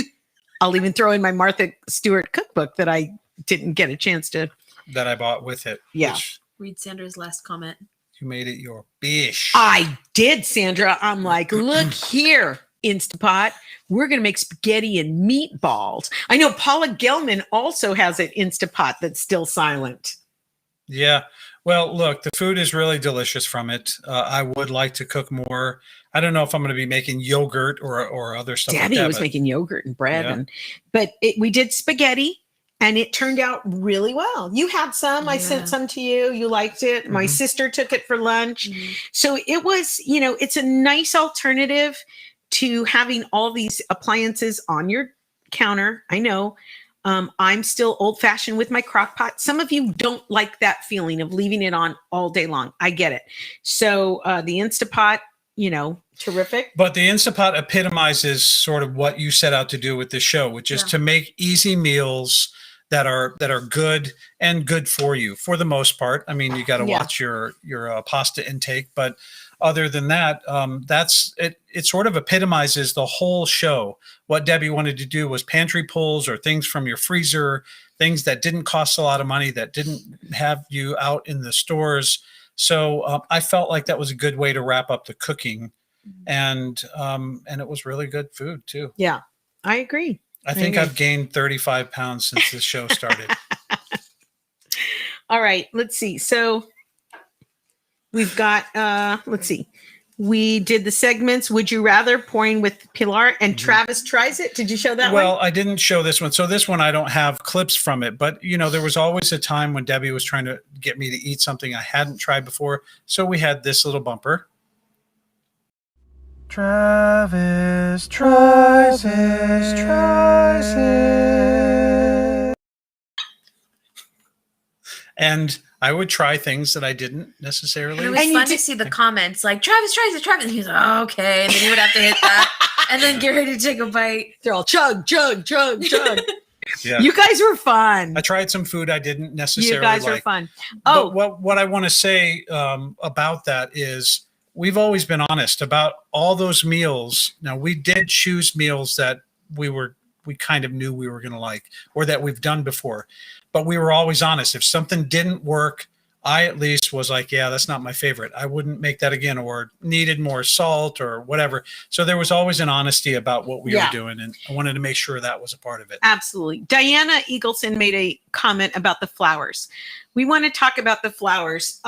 Speaker 2: I'll even throw in my Martha Stewart cookbook that I didn't get a chance to.
Speaker 1: That I bought with it.
Speaker 2: Yeah.
Speaker 3: Read Sandra's last comment.
Speaker 1: You made it your bish.
Speaker 2: I did, Sandra. I'm like, look here, Instapot. We're going to make spaghetti and meatballs. I know Paula Gelman also has an Instapot that's still silent.
Speaker 1: Yeah. Well, look, the food is really delicious from it. I would like to cook more. I don't know if I'm going to be making yogurt or other stuff
Speaker 2: Debbie
Speaker 1: like that.
Speaker 2: was making yogurt and bread.
Speaker 1: Yeah.
Speaker 2: But we did spaghetti. And it turned out really well. You had some. I sent some to you. You liked it. My sister took it for lunch. So it was, it's a nice alternative to having all these appliances on your counter. I know. I'm still old fashioned with my crock pot. Some of you don't like that feeling of leaving it on all day long. I get it. So the Instapot, terrific.
Speaker 1: But the Instapot epitomizes sort of what you set out to do with this show, which is to make easy meals that are good and good for you for the most part. I mean, you got to watch your pasta intake, but other than that, that's it. It sort of epitomizes the whole show. What Debbie wanted to do was pantry pulls or things from your freezer, things that didn't cost a lot of money, that didn't have you out in the stores. So I felt like that was a good way to wrap up the cooking, and it was really good food too.
Speaker 2: Yeah, I agree.
Speaker 1: I think I've gained 35 pounds since the show started.
Speaker 2: All right, let's see. So we've got, let's see. We did the segments. Would you rather pouring with Pilar, and Travis tries it? Did you show that one?
Speaker 1: Well, I didn't show this one. So this one, I don't have clips from it, but there was always a time when Debbie was trying to get me to eat something I hadn't tried before. So we had this little bumper.
Speaker 7: Travis tries it.
Speaker 1: And I would try things that I didn't necessarily.
Speaker 3: And it was fun to see the comments like, Travis tries it, Travis. And he's like, oh, okay. And then he would have to hit that and then get ready to take a bite.
Speaker 2: They're all chug, chug, chug, chug.
Speaker 1: Yeah.
Speaker 2: You guys were fun.
Speaker 1: I tried some food I didn't necessarily
Speaker 2: You guys
Speaker 1: like.
Speaker 2: were fun.
Speaker 1: Oh, but what I want to say about that is we've always been honest about all those meals. Now, we did choose meals that we kind of knew we were going to like, or that we've done before, but we were always honest. If something didn't work, I at least was like, yeah, that's not my favorite. I wouldn't make that again, or needed more salt or whatever. So there was always an honesty about what we were doing, and I wanted to make sure that was a part of it.
Speaker 2: Absolutely. Diana Eagleson made a comment about the flowers. We want to talk about the flowers.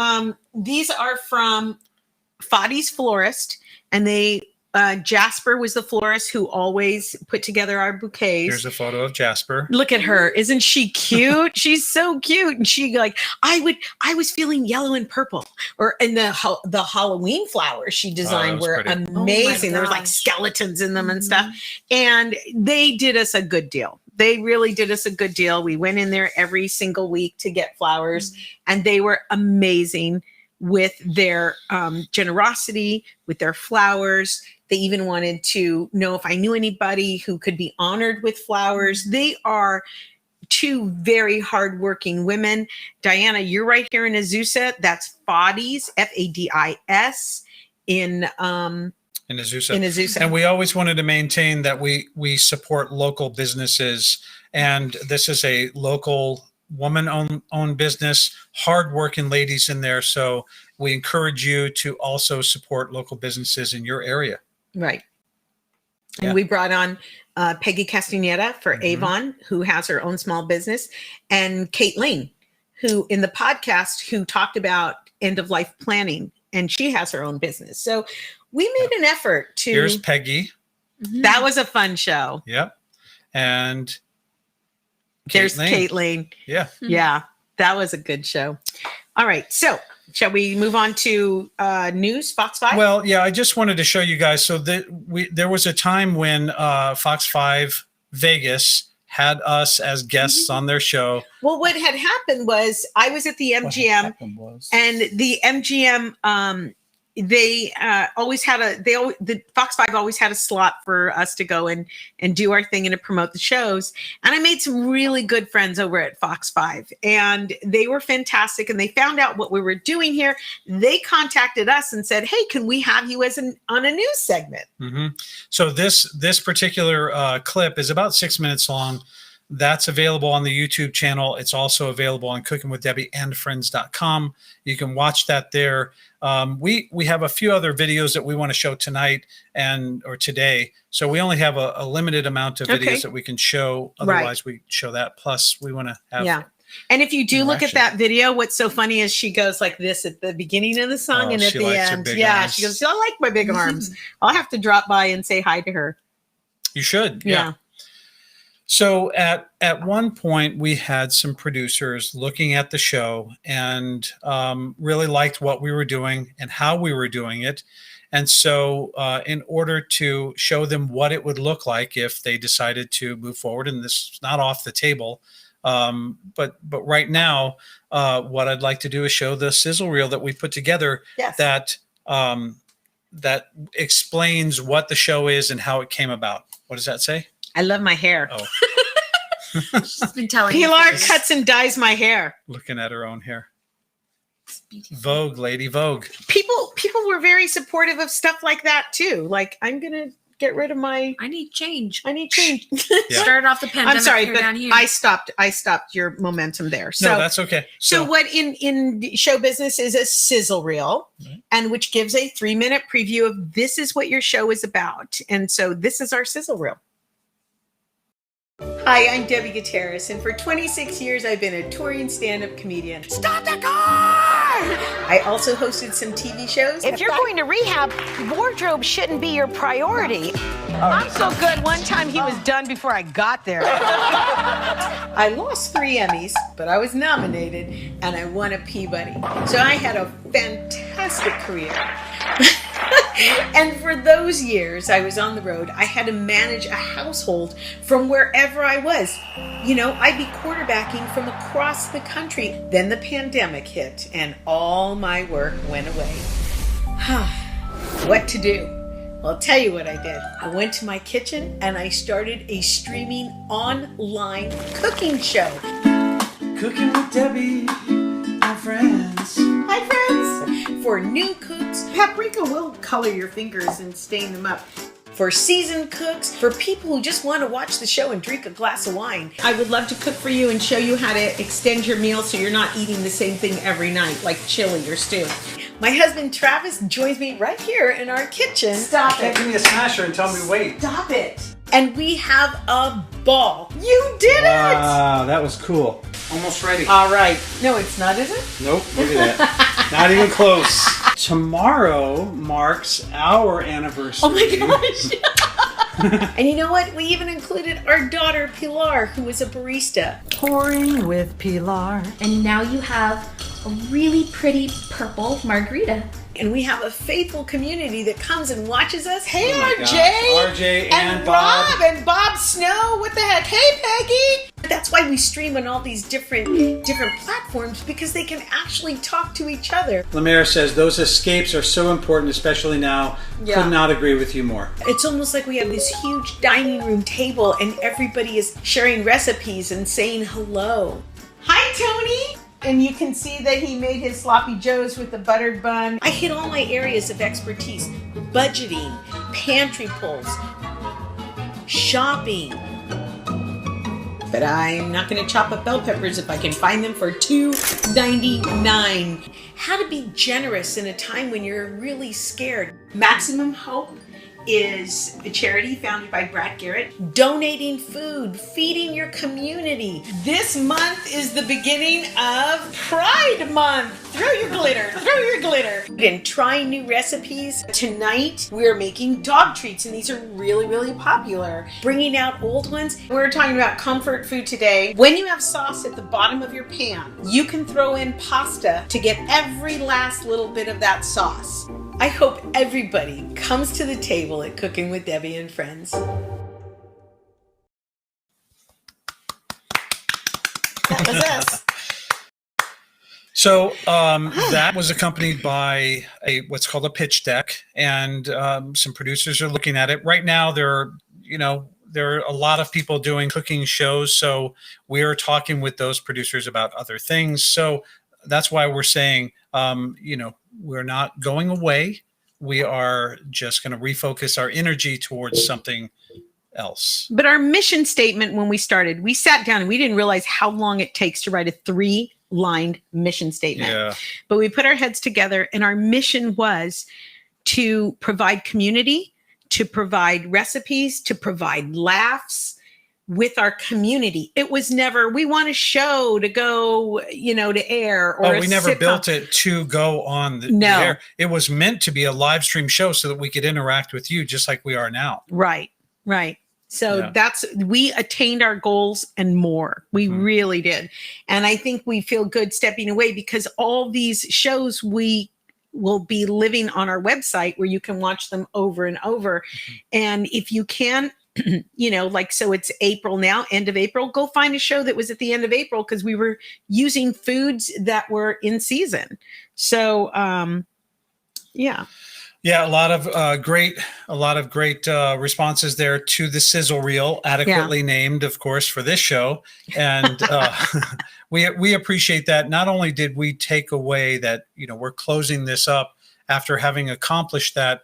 Speaker 2: These are from Fadi's Florist, and Jasper was the florist who always put together our bouquets.
Speaker 1: Here's a photo of Jasper.
Speaker 2: Look at her. Isn't she cute? She's so cute. And she I was feeling yellow and purple. And the Halloween flowers she designed were
Speaker 1: pretty.
Speaker 2: amazing.
Speaker 3: Oh
Speaker 2: There was like skeletons in them and stuff. And they did us a good deal. They really did us a good deal. We went in there every single week to get flowers, and they were amazing with their generosity, with their flowers. They even wanted to know if I knew anybody who could be honored with flowers. They are two very hardworking women. Diana, you're right here in Azusa. That's Fadi's, Fadis, in Azusa.
Speaker 1: And we always wanted to maintain that we support local businesses. And this is a local woman-owned business, hardworking ladies in there. So we encourage you to also support local businesses in your area.
Speaker 2: Right. And we brought on Peggy Castaneda for Avon, who has her own small business, and Kate Lane, who in the podcast, who talked about end-of-life planning, and she has her own business. So we made an effort to.
Speaker 1: Here's Peggy.
Speaker 2: That was a fun show.
Speaker 1: Yep. and
Speaker 2: There's Caitlin.
Speaker 1: Yeah.
Speaker 2: Yeah, that was a good show. All right, so shall we move on to news, Fox 5?
Speaker 1: Well, yeah, I just wanted to show you guys. So there was a time when Fox 5 Vegas had us as guests on their show.
Speaker 2: Well, what had happened was I was at the MGM, and the MGM, they always had the Fox 5 always had a slot for us to go and do our thing and to promote the shows. And I made some really good friends over at Fox 5, and they were fantastic. And they found out what we were doing here. They contacted us and said, "Hey, can we have you as on a news segment?"
Speaker 1: Mm-hmm. So this particular clip is about 6 minutes long. That's available on the YouTube channel. It's also available on cookingwithdebbieandfriends.com. You can watch that there. We have a few other videos that we want to show tonight or today. So we only have a limited amount of videos that we can show. Otherwise, we show that. Plus, we want to have.
Speaker 2: Yeah. And if you do look at that video, what's so funny is she goes like this at the beginning of the song and at the end. Yeah, arms. She goes, "I like my big arms." I'll have to drop by and say hi to her.
Speaker 1: You should. Yeah. So at one point, we had some producers looking at the show and really liked what we were doing and how we were doing it. And so in order to show them what it would look like if they decided to move forward, and this is not off the table, but right now, what I'd like to do is show the Sizzle Reel that we put together that explains what the show is and how it came about. What does that say?
Speaker 2: I love my hair.
Speaker 1: Oh.
Speaker 3: She's been telling
Speaker 2: Pilar cuts and dyes my hair.
Speaker 1: Looking at her own hair. Vogue, lady, Vogue.
Speaker 2: People were very supportive of stuff like that too. Like, I'm gonna get rid of my.
Speaker 3: I need change.
Speaker 1: Yeah.
Speaker 3: Started off the pandemic.
Speaker 2: I'm sorry, but
Speaker 3: down here.
Speaker 2: I stopped your momentum there. So
Speaker 1: no, that's okay.
Speaker 2: So what in show business is a sizzle reel, and which gives a 3-minute preview of this is what your show is about. And so this is our sizzle reel. Hi, I'm Debbie Gutierrez, and for 26 years I've been a touring stand-up comedian. Stop the car! I also hosted some TV shows.
Speaker 8: If you're going to rehab, wardrobe shouldn't be your priority. I'm so good, one time he was done before I got there.
Speaker 2: I lost 3 Emmys, but I was nominated, and I won a Peabody. So I had a fantastic career. And for those years I was on the road, I had to manage a household from wherever I was. You know, I'd be quarterbacking from across the country. Then the pandemic hit and all my work went away. What to do? Well, I'll tell you what I did. I went to my kitchen and I started a streaming online cooking show.
Speaker 7: Cooking with Debbie and friends.
Speaker 2: Hi, friends! For new cooks, paprika will color your fingers and stain them up. For seasoned cooks, for people who just want to watch the show and drink a glass of wine. I would love to cook for you and show you how to extend your meal so you're not eating the same thing every night, like chili or stew. My husband Travis joins me right here in our kitchen.
Speaker 1: Stop it! Give me a smasher and tell me wait.
Speaker 2: Stop it! And we have a ball. You did it!
Speaker 7: Wow, that was cool. Almost ready.
Speaker 2: All right. No, it's not, is it?
Speaker 7: Nope, look at that. Not even close. Tomorrow marks our anniversary.
Speaker 2: Oh my gosh. And you know what? We even included our daughter, Pilar, who is a barista.
Speaker 6: Pouring with Pilar.
Speaker 5: And now you have a really pretty purple margarita.
Speaker 2: And we have a faithful community that comes and watches us. Hey,
Speaker 7: Oh my
Speaker 2: RJ!
Speaker 7: gosh. RJ and Bob.
Speaker 2: Rob and Bob Snow. What the heck? Hey, Peggy! That's why we stream on all these different platforms, because they can actually talk to each other.
Speaker 7: Lemare says those escapes are so important, especially now.
Speaker 2: Yeah.
Speaker 7: Could not agree with you more.
Speaker 2: It's almost like we have this huge dining room table and everybody is sharing recipes and saying hello. Hi, Tony! And you can see that he made his sloppy joes with the buttered bun. I hit all my areas of expertise: budgeting, pantry pulls, shopping. But I'm not going to chop up bell peppers if I can find them for $2.99. How to be generous in a time when you're really scared. Maximum hope is a charity founded by Brad Garrett, donating food, feeding your community. This month is the beginning of Pride Month. Throw your glitter, throw your glitter. And trying new recipes. Tonight, we're making dog treats, and these are really, really popular. Bringing out old ones. We're talking about comfort food today. When you have sauce at the bottom of your pan, you can throw in pasta to get every last little bit of that sauce. I hope everybody comes to the table at Cooking with Debbie and Friends. That was us.
Speaker 1: So that was accompanied by what's called a pitch deck, and some producers are looking at it right now. There are a lot of people doing cooking shows, so we are talking with those producers about other things. So that's why we're saying, we're not going away. We are just going to refocus our energy towards something else.
Speaker 2: But our mission statement, when we started, we sat down and we didn't realize how long it takes to write a 3-line mission statement.
Speaker 1: Yeah.
Speaker 2: But we put our heads together, and our mission was to provide community, to provide recipes, to provide laughs with our community. It was never, we want a show to go, to air. Or
Speaker 1: we never built it to go on the air. It was meant to be a live stream show so that we could interact with you just like we are now.
Speaker 2: Right. So we attained our goals and more. We really did. And I think we feel good stepping away, because all these shows we will be living on our website where you can watch them over and over. And if you can, so it's April now, end of April, go find a show that was at the end of April, because we were using foods that were in season. So, yeah.
Speaker 1: Yeah, a lot of great responses there to the Sizzle Reel, adequately named, of course, for this show, and we appreciate that. Not only did we take away that, we're closing this up after having accomplished that,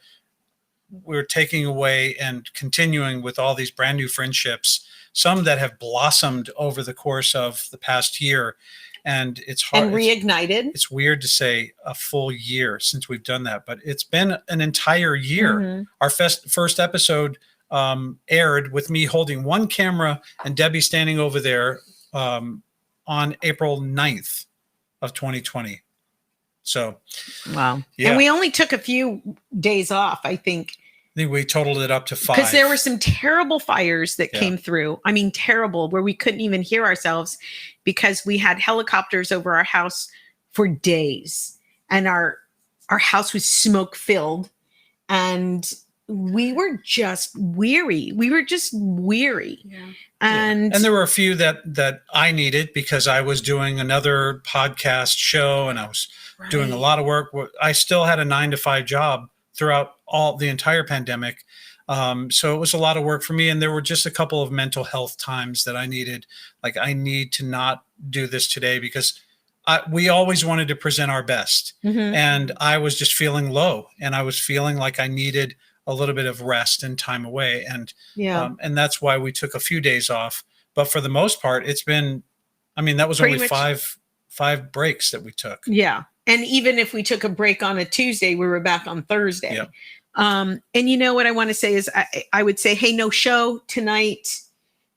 Speaker 1: we're taking away and continuing with all these brand new friendships, some that have blossomed over the course of the past year. And it's hard.
Speaker 2: And reignited.
Speaker 1: It's weird to say a full year since we've done that, but it's been an entire year.
Speaker 2: Mm-hmm.
Speaker 1: Our first episode aired with me holding one camera and Debbie standing over there on April 9th of 2020. So,
Speaker 2: wow.
Speaker 1: Yeah.
Speaker 2: And we only took a few days off, I think.
Speaker 1: I think we totaled it up to 5.
Speaker 2: Because there were some terrible fires that came through. I mean, terrible, where we couldn't even hear ourselves because we had helicopters over our house for days. And our house was smoke filled. And we were just weary.
Speaker 3: Yeah.
Speaker 2: And
Speaker 1: there were a few that I needed because I was doing another podcast show and I was doing a lot of work. I still had a 9-to-5 job throughout the entire pandemic. So it was a lot of work for me. And there were just a couple of mental health times that I needed, like, I need to not do this today because we always wanted to present our best.
Speaker 2: Mm-hmm.
Speaker 1: And I was just feeling low and I was feeling like I needed a little bit of rest and time away. And, and that's why we took a few days off. But for the most part, it's been, that was pretty only five breaks that we took.
Speaker 2: Yeah. And even if we took a break on a Tuesday, we were back on Thursday.
Speaker 1: Yep.
Speaker 2: And you know what I want to say is I would say, hey, no show tonight,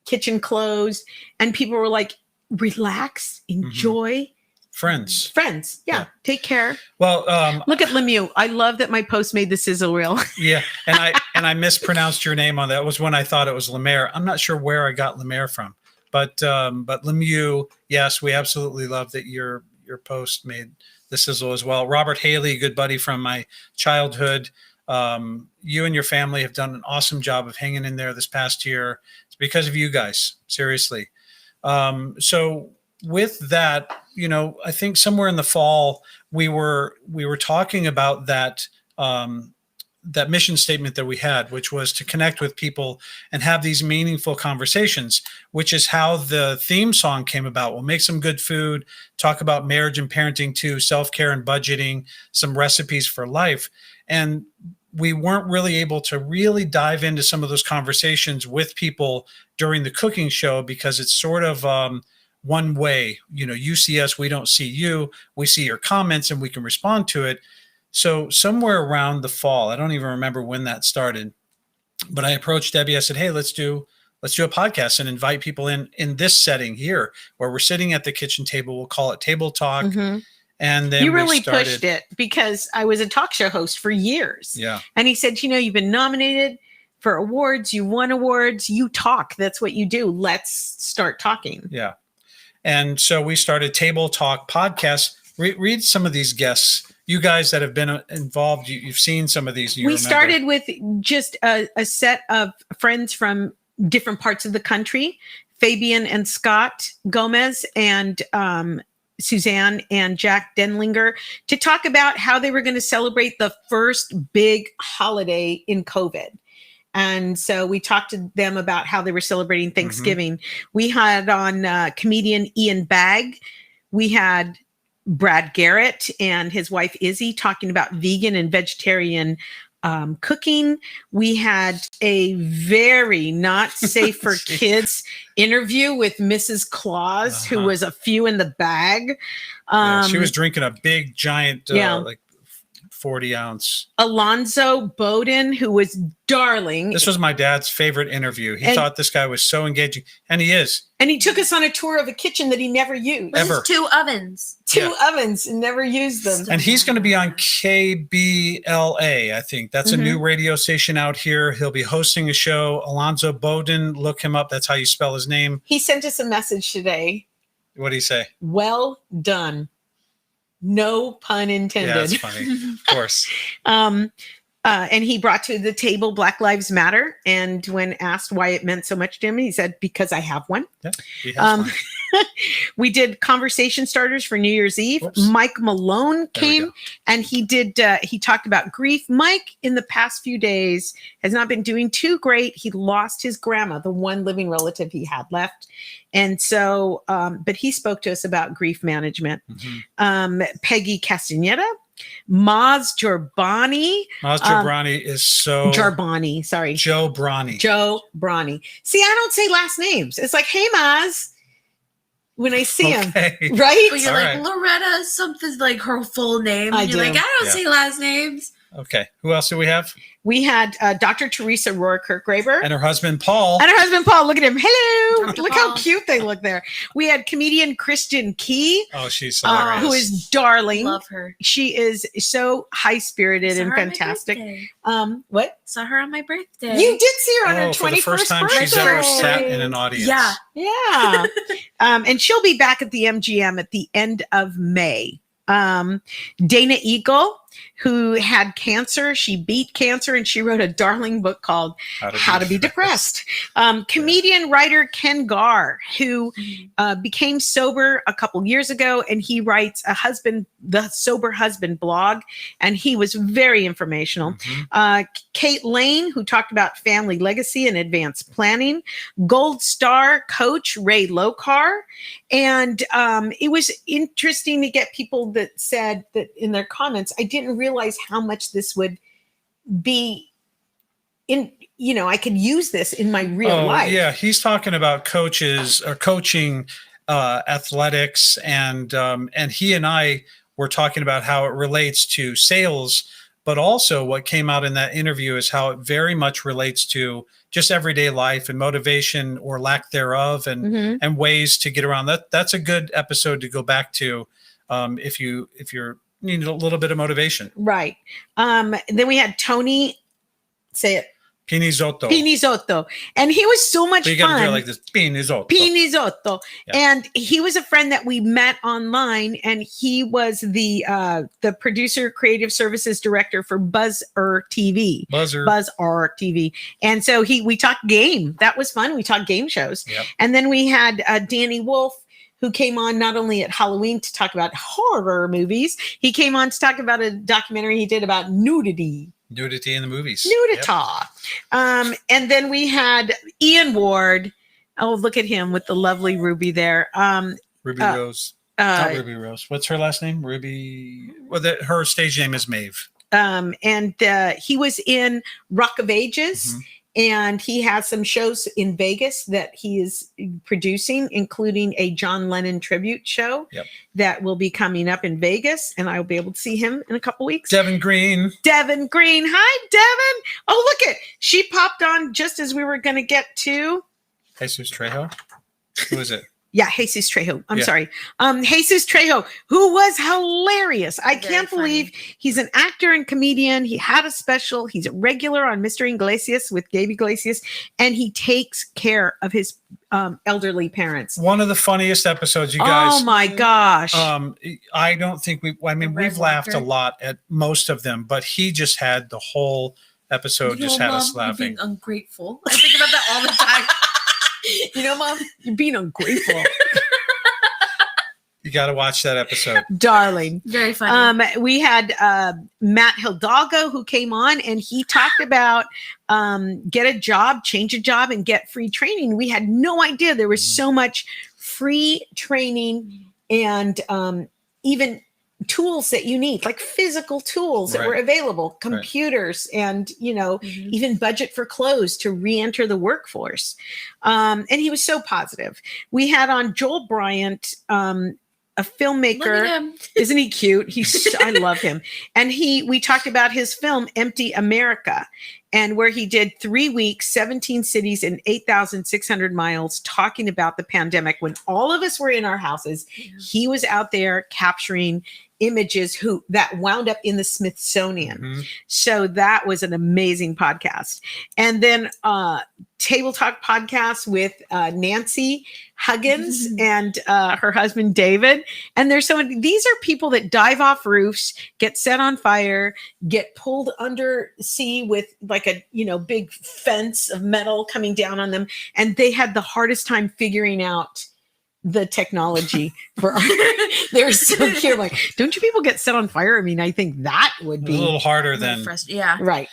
Speaker 2: kitchen closed. And people were like, relax, enjoy.
Speaker 1: Friends.
Speaker 2: Yeah. Take care.
Speaker 1: Well,
Speaker 2: look at Lemieux. I love that my post made the Sizzle Reel.
Speaker 1: Yeah. And I mispronounced your name on that. It was when I thought it was Lemaire. I'm not sure where I got Lemaire from, but Lemieux, yes, we absolutely love that your post made the sizzle as well. Robert Haley, good buddy from my childhood. You and your family have done an awesome job of hanging in there this past year. It's because of you guys, seriously. So with that, I think somewhere in the fall we were talking about that that mission statement that we had, which was to connect with people and have these meaningful conversations, which is how the theme song came about. We'll make some good food, talk about marriage and parenting too, self-care and budgeting, some recipes for life. And we weren't really able to really dive into some of those conversations with people during the cooking show because it's sort of one way. You see us, we don't see you. We see your comments and we can respond to it. So somewhere around the fall, I don't even remember when that started, But I approached Debbie. I said, "Hey, let's do a podcast and invite people in this setting here where we're sitting at the kitchen table. We'll call it Table Talk."
Speaker 2: Mhm.
Speaker 1: And then
Speaker 2: You
Speaker 1: we
Speaker 2: really
Speaker 1: started,
Speaker 2: pushed it because I was a talk show host for years.
Speaker 1: Yeah.
Speaker 2: And he said, you've been nominated for awards. You won awards. You talk. That's what you do. Let's start talking.
Speaker 1: Yeah. And so we started Table Talk podcast. Read some of these guests. You guys that have been involved, you've seen some of these.
Speaker 2: We started with just a set of friends from different parts of the country, Fabian and Scott Gomez and Suzanne and Jack Denlinger, to talk about how they were going to celebrate the first big holiday in COVID. And so we talked to them about how they were celebrating Thanksgiving. We had on comedian Ian Bagg. We had Brad Garrett and his wife Izzy talking about vegan and vegetarian cooking. We had a very not safe for kids interview with Mrs. Claus, who was a few in the bag.
Speaker 1: She was drinking a big giant, like 40-ounce.
Speaker 2: Alonzo Bowden, who was darling.
Speaker 1: This was my dad's favorite interview. He thought this guy was so engaging, and he is.
Speaker 2: And he took us on a tour of a kitchen that he never used.
Speaker 1: Ever.
Speaker 3: Two ovens.
Speaker 2: Two ovens and never used them.
Speaker 1: And he's going to be on KBLA, I think. That's a new radio station out here. He'll be hosting a show. Alonzo Bowden, look him up. That's how you spell his name.
Speaker 2: He sent us a message today.
Speaker 1: What did he say?
Speaker 2: Well done. No pun intended.
Speaker 1: Yeah, that's funny. Of course.
Speaker 2: And he brought to the table Black Lives Matter. And when asked why it meant so much to him, he said, because I have one.
Speaker 1: Yeah, he has one.
Speaker 2: We did conversation starters for New Year's Eve.
Speaker 1: Whoops.
Speaker 2: Mike Malone came and he talked about grief. Mike, in the past few days, has not been doing too great. He lost his grandma, the one living relative he had left. And so, but he spoke to us about grief management. Peggy Castaneda, Maz Jorbani.
Speaker 1: Maz Jobrani is so...
Speaker 2: Jorbani, sorry.
Speaker 1: Joe Bronny.
Speaker 2: Joe Bronny. See, I don't say last names. It's like, hey, Maz. When I see him, right?
Speaker 3: But you're like, Loretta, something's like her full name. And you're like, I don't say last names.
Speaker 1: Okay. Who else do we have?
Speaker 2: We had Dr. Teresa Rohr-Kirkgraber.
Speaker 1: And her husband, Paul.
Speaker 2: Look at him. Hello.
Speaker 3: Dr.
Speaker 2: Look
Speaker 3: Paul.
Speaker 2: how cute they look there. We had comedian Kristen Key.
Speaker 1: Oh, she's hilarious.
Speaker 2: Who is darling.
Speaker 3: Love her.
Speaker 2: She is so high-spirited and fantastic. What?
Speaker 3: Saw her on my birthday.
Speaker 2: You did see her on her 21st
Speaker 1: for the first time
Speaker 2: birthday.
Speaker 1: she's ever sat in an audience.
Speaker 2: Yeah. And she'll be back at the MGM at the end of May. Dana Eagle, who had cancer, she beat cancer, and she wrote a darling book called How to Be Depressed. Comedian writer Ken Garr, who became sober a couple years ago, and he writes the Sober Husband blog, and he was very informational. Kate Lane, who talked about family legacy and advanced planning. Gold Star coach Ray Lokar. And it was interesting to get people that said that in their comments, I didn't realize how much this would be I could use this in my real life.
Speaker 1: Yeah, he's talking about coaches or coaching athletics, and he and I were talking about how it relates to sales, but also what came out in that interview is how it very much relates to just everyday life and motivation or lack thereof, and ways to get around that. That's a good episode to go back to if you're needing a little bit of motivation.
Speaker 2: Right. Then we had Tony, say it. Pinizotto. And he was so much fun.
Speaker 1: You got to do it like this.
Speaker 2: Pinizotto.
Speaker 1: Yeah.
Speaker 2: And he was a friend that we met online, and he was the producer, creative services director for Buzz-er TV. Buzz-er TV. And so we talked game. That was fun. We talked game shows.
Speaker 1: Yep.
Speaker 2: And then we had Danny Wolf, who came on not only at Halloween to talk about horror movies, he came on to talk about a documentary he did about nudity
Speaker 1: in the movies.
Speaker 2: Nudita. Yep. And then we had Ian Ward. Oh, look at him with the lovely Ruby there.
Speaker 1: Ruby Rose. Not Ruby Rose. What's her last name? Ruby. Well, her stage name is Maeve.
Speaker 2: And he was in Rock of Ages. And he has some shows in Vegas that he is producing, including a John Lennon tribute show that will be coming up in Vegas. And I'll be able to see him in a couple weeks.
Speaker 1: Devin Green.
Speaker 2: Devin Green. Hi, Devin. Oh, look she popped on just as we were going to get to
Speaker 1: Jesus Trejo. Who is it?
Speaker 2: Yeah, Jesus Trejo. I'm sorry. Jesus Trejo, who was hilarious. I can't believe he's an actor and comedian. He had a special. He's a regular on Mr. Iglesias with Gabe Iglesias, and he takes care of his elderly parents.
Speaker 1: One of the funniest episodes, you guys.
Speaker 2: Oh my gosh.
Speaker 1: I don't think we've laughed a lot at most of them, but he just had the whole episode just had us laughing.
Speaker 3: Being ungrateful. I think about that all the time.
Speaker 2: You know, Mom, you're being ungrateful.
Speaker 1: You got to watch that episode.
Speaker 2: Darling.
Speaker 3: Very funny.
Speaker 2: We had Matt Hidalgo who came on, and he talked about get a job, change a job, and get free training. We had no idea there was so much free training and even tools that you need, like physical tools that were available, computers, and even budget for clothes to re-enter the workforce. And he was so positive. We had on Joel Bryant, a filmmaker. Isn't he cute? I love him. And we talked about his film Empty America, and where he did 3 weeks, 17 cities, and 8,600 miles talking about the pandemic. When all of us were in our houses, he was out there capturing images that wound up in the Smithsonian. So that was an amazing podcast. And then Table Talk podcast with Nancy Huggins and her husband David. And there's these are people that dive off roofs, get set on fire, get pulled under sea with like a big fence of metal coming down on them, and they had the hardest time figuring out the technology for they're so cute. Like, don't you people get set on fire? I mean, I think that would be
Speaker 1: a little harder than
Speaker 2: right.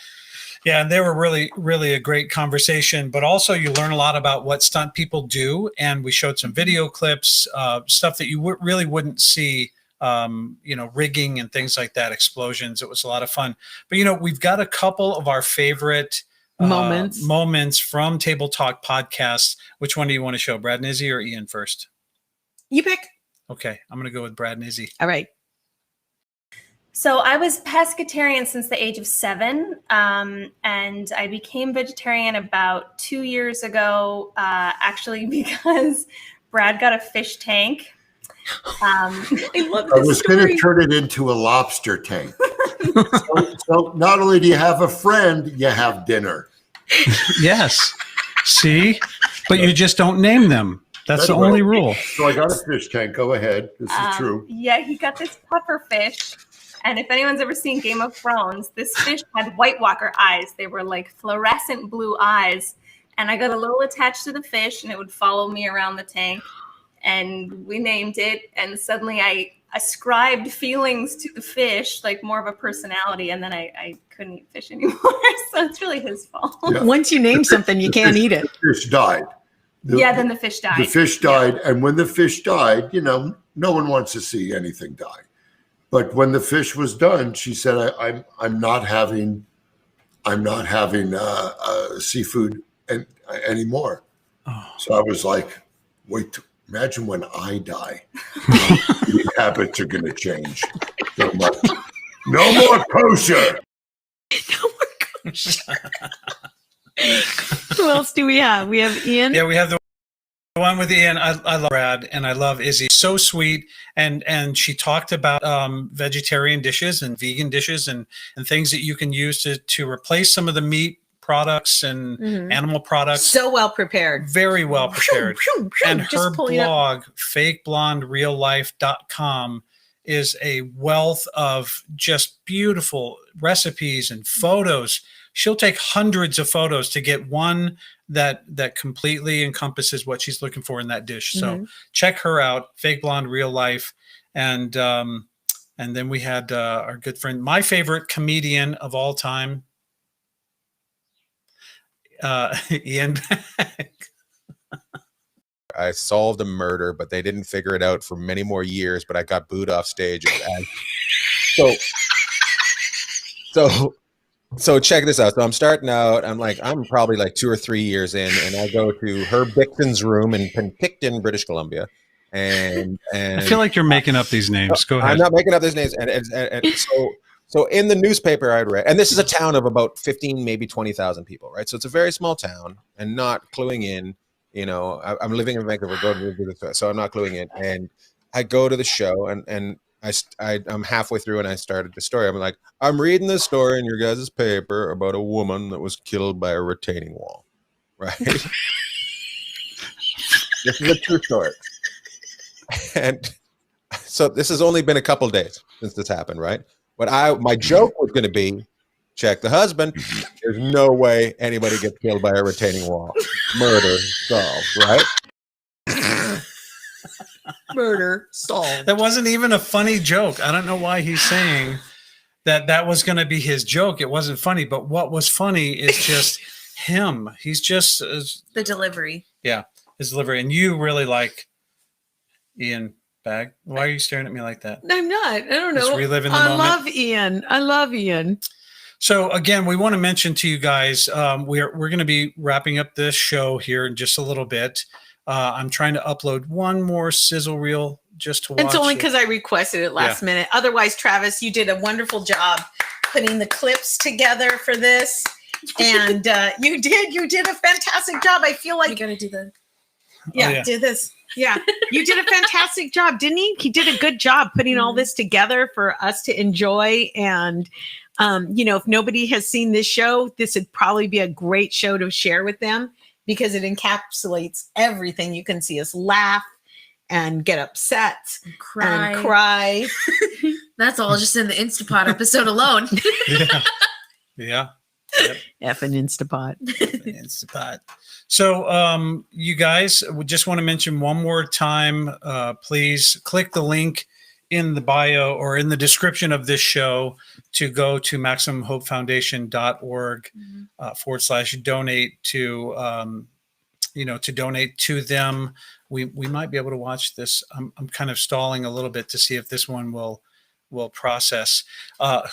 Speaker 1: Yeah, and they were really, really a great conversation, but also you learn a lot about what stunt people do. And we showed some video clips, stuff that you really wouldn't see, rigging and things like that, explosions. It was a lot of fun. But, we've got a couple of our favorite moments from Table Talk podcasts. Which one do you want to show, Brad and Izzy or Ian first?
Speaker 2: You pick.
Speaker 1: Okay, I'm going to go with Brad and Izzy.
Speaker 2: All right.
Speaker 9: So I was pescatarian since the age of 7, and I became vegetarian about 2 years ago, actually because Brad got a fish tank.
Speaker 2: I love this
Speaker 10: I was going to turn it into a lobster tank. so not only do you have a friend, you have dinner.
Speaker 1: Yes. See? But you just don't name them. That's the only rule.
Speaker 10: So I got a fish tank. Go ahead. This is true.
Speaker 9: Yeah, he got this puffer fish. And if anyone's ever seen Game of Thrones, this fish had White Walker eyes. They were like fluorescent blue eyes. And I got a little attached to the fish, and it would follow me around the tank. And we named it. And suddenly I ascribed feelings to the fish, like more of a personality. And then I couldn't eat fish anymore. So it's really his fault.
Speaker 10: Yeah.
Speaker 2: Once you name something, you can't eat it.
Speaker 10: The fish died.
Speaker 9: Then the fish died.
Speaker 10: The fish died. Yeah. And when the fish died, no one wants to see anything die. But when the fish was done, she said, I'm not having seafood anymore. Oh. So I was like, wait, imagine when I die. The habits are going to change so much. No more kosher.
Speaker 2: No more kosher. Who else do we have? We have Ian.
Speaker 1: Yeah, we have the one with Ian. I love Brad and I love Izzy. So sweet. And she talked about vegetarian dishes and vegan dishes and things that you can use to replace some of the meat products and animal products.
Speaker 2: So well prepared.
Speaker 1: Very well prepared. And her blog, fakeblondereallife.com, is a wealth of just beautiful recipes and photos. She'll take hundreds of photos to get one that completely encompasses what she's looking for in that dish. So check her out, Fake Blonde Real Life. And then we had our good friend, my favorite comedian of all time, Ian.
Speaker 11: I solved a murder, but they didn't figure it out for many more years, but I got booed off stage. And so So check this out. So I'm starting out. I'm probably like 2 or 3 years in, and I go to Herb Dixon's room in Penticton, British Columbia, and
Speaker 1: I feel like you're making up these names. Go ahead.
Speaker 11: I'm not making up these names, and so in the newspaper I'd read, and this is a town of about 15, maybe 20,000 people, right? So it's a very small town, and not cluing in. I'm living in Vancouver, so I'm not cluing in, and I go to the show, and I'm halfway through and I started the story. I'm like, I'm reading this story in your guys' paper about a woman that was killed by a retaining wall, right? This is a true story. And so this has only been a couple days since this happened, right? But my joke was going to be, check the husband. There's no way anybody gets killed by a retaining wall. Murder solved, right?
Speaker 2: Murder solved.
Speaker 1: That wasn't even a funny joke. I don't know why he's saying that was going to be his joke. It wasn't funny, but what was funny is just him. He's just
Speaker 3: The delivery.
Speaker 1: yeah, his delivery. And you really like Ian Bag. Why are you staring at me like that?
Speaker 2: I'm not. I don't know.
Speaker 1: Just reliving the
Speaker 2: I
Speaker 1: moment.
Speaker 2: love Ian. I love Ian.
Speaker 1: So again, we want to mention to you guys, we're going to be wrapping up this show here in just a little bit. I'm trying to upload one more Sizzle Reel just to watch.
Speaker 2: It's only
Speaker 1: it.
Speaker 2: because I requested it last minute. Otherwise, Travis, you did a wonderful job putting the clips together for this. And you did a fantastic job. I feel like
Speaker 3: You gotta do the
Speaker 2: do this. Yeah, you did a fantastic job, didn't he? He did a good job putting all this together for us to enjoy. And, if nobody has seen this show, this would probably be a great show to share with them because it encapsulates everything. You can see us laugh and get upset
Speaker 3: cry.
Speaker 2: and cry.
Speaker 3: That's all just in the Instapot episode alone.
Speaker 1: Yeah. Yep.
Speaker 2: F and Instapot.
Speaker 1: Instapot. So, you guys, we just want to mention one more time, please click the link in the bio or in the description of this show to go to MaximumHopeFoundation.org /donate to, to donate to them. We might be able to watch this. I'm kind of stalling a little bit to see if this one will process.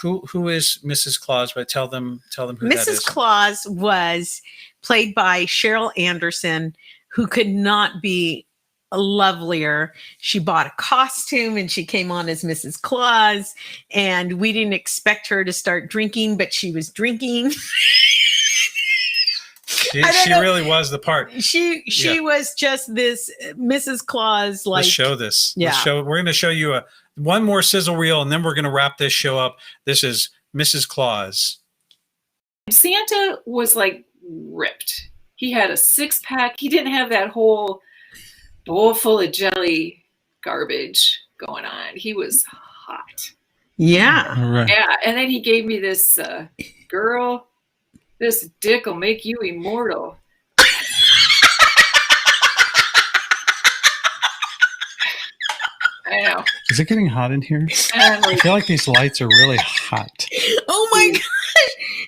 Speaker 1: Who is Mrs. Claus? But tell them who that is.
Speaker 2: Mrs. Claus was played by Cheryl Anderson, who could not be lovelier. She bought a costume and she came on as Mrs. Claus, and we didn't expect her to start drinking, but she was drinking.
Speaker 1: She really was the part.
Speaker 2: She was just this Mrs. Claus. Like,
Speaker 1: Let's show this.
Speaker 2: Yeah.
Speaker 1: We're going to show you one more sizzle reel, and then we're going to wrap this show up. This is Mrs. Claus.
Speaker 12: Santa was like ripped. He had a 6-pack. He didn't have that whole bowl full of jelly garbage going on. He was hot.
Speaker 2: Yeah.
Speaker 1: All right.
Speaker 12: Yeah. And then he gave me this girl, this dick will make you immortal. I know.
Speaker 1: Is it getting hot in here?
Speaker 12: And
Speaker 1: I feel like these lights are really hot.
Speaker 2: Oh my gosh.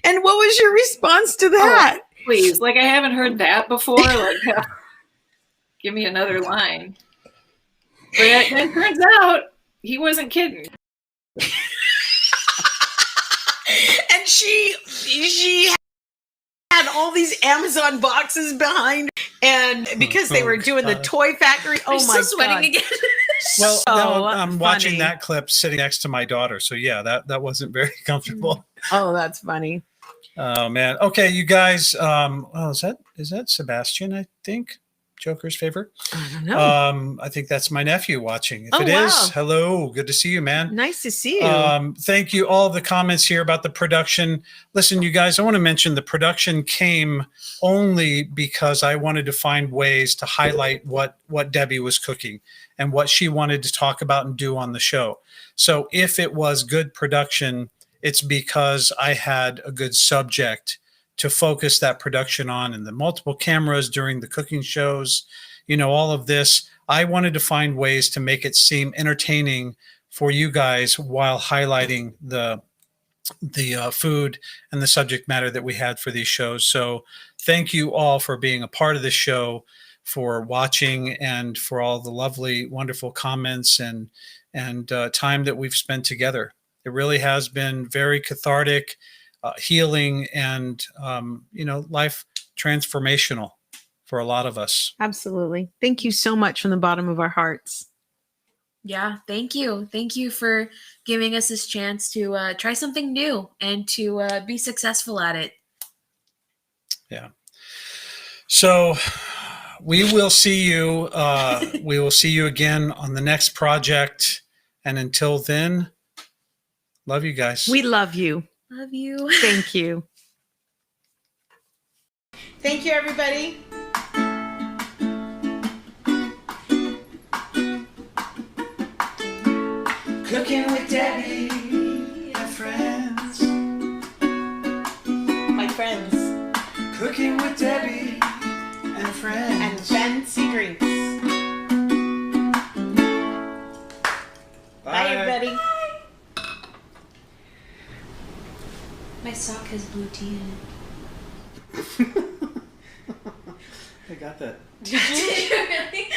Speaker 2: And what was your response to that?
Speaker 12: Oh, please. Like, I haven't heard that before. Like, give me another line. But it turns out he wasn't kidding.
Speaker 2: And she had all these Amazon boxes behind, and because they were doing the toy factory. Oh
Speaker 3: I'm
Speaker 2: my
Speaker 3: still sweating
Speaker 2: God.
Speaker 3: again.
Speaker 1: Well,
Speaker 2: So
Speaker 1: no, I'm watching
Speaker 2: funny.
Speaker 1: that clip sitting next to my daughter. So yeah, that wasn't very comfortable.
Speaker 2: Oh, that's funny.
Speaker 1: Oh man. Okay, you guys. Is that Sebastian? I think Joker's favorite.
Speaker 2: I don't know.
Speaker 1: I think that's my nephew watching. If
Speaker 2: Oh,
Speaker 1: it is,
Speaker 2: wow.
Speaker 1: hello, good to see you, man.
Speaker 2: Nice to see you.
Speaker 1: Thank you. All the comments here about the production. Listen, you guys, I want to mention the production came only because I wanted to find ways to highlight what Debi was cooking and what she wanted to talk about and do on the show. So if it was good production, it's because I had a good subject to focus that production on, and the multiple cameras during the cooking shows, all of this. I wanted to find ways to make it seem entertaining for you guys while highlighting the food and the subject matter that we had for these shows. So thank you all for being a part of this show, for watching, and for all the lovely, wonderful comments and time that we've spent together. It really has been very cathartic. healing and, life transformational for a lot of us.
Speaker 2: Absolutely. Thank you so much from the bottom of our hearts.
Speaker 3: Yeah, thank you. Thank you for giving us this chance to try something new and to be successful at it.
Speaker 1: Yeah. So we will see you. We will see you again on the next project. And until then, love you guys.
Speaker 2: We love you.
Speaker 3: Love you.
Speaker 2: Thank you. Thank you, everybody.
Speaker 6: Cooking with Debbie and friends.
Speaker 2: My friends.
Speaker 6: Cooking with Debbie and friends.
Speaker 2: And fancy drinks. Bye, everybody.
Speaker 3: My sock has blue tea in it.
Speaker 6: I got that.
Speaker 3: Did you really?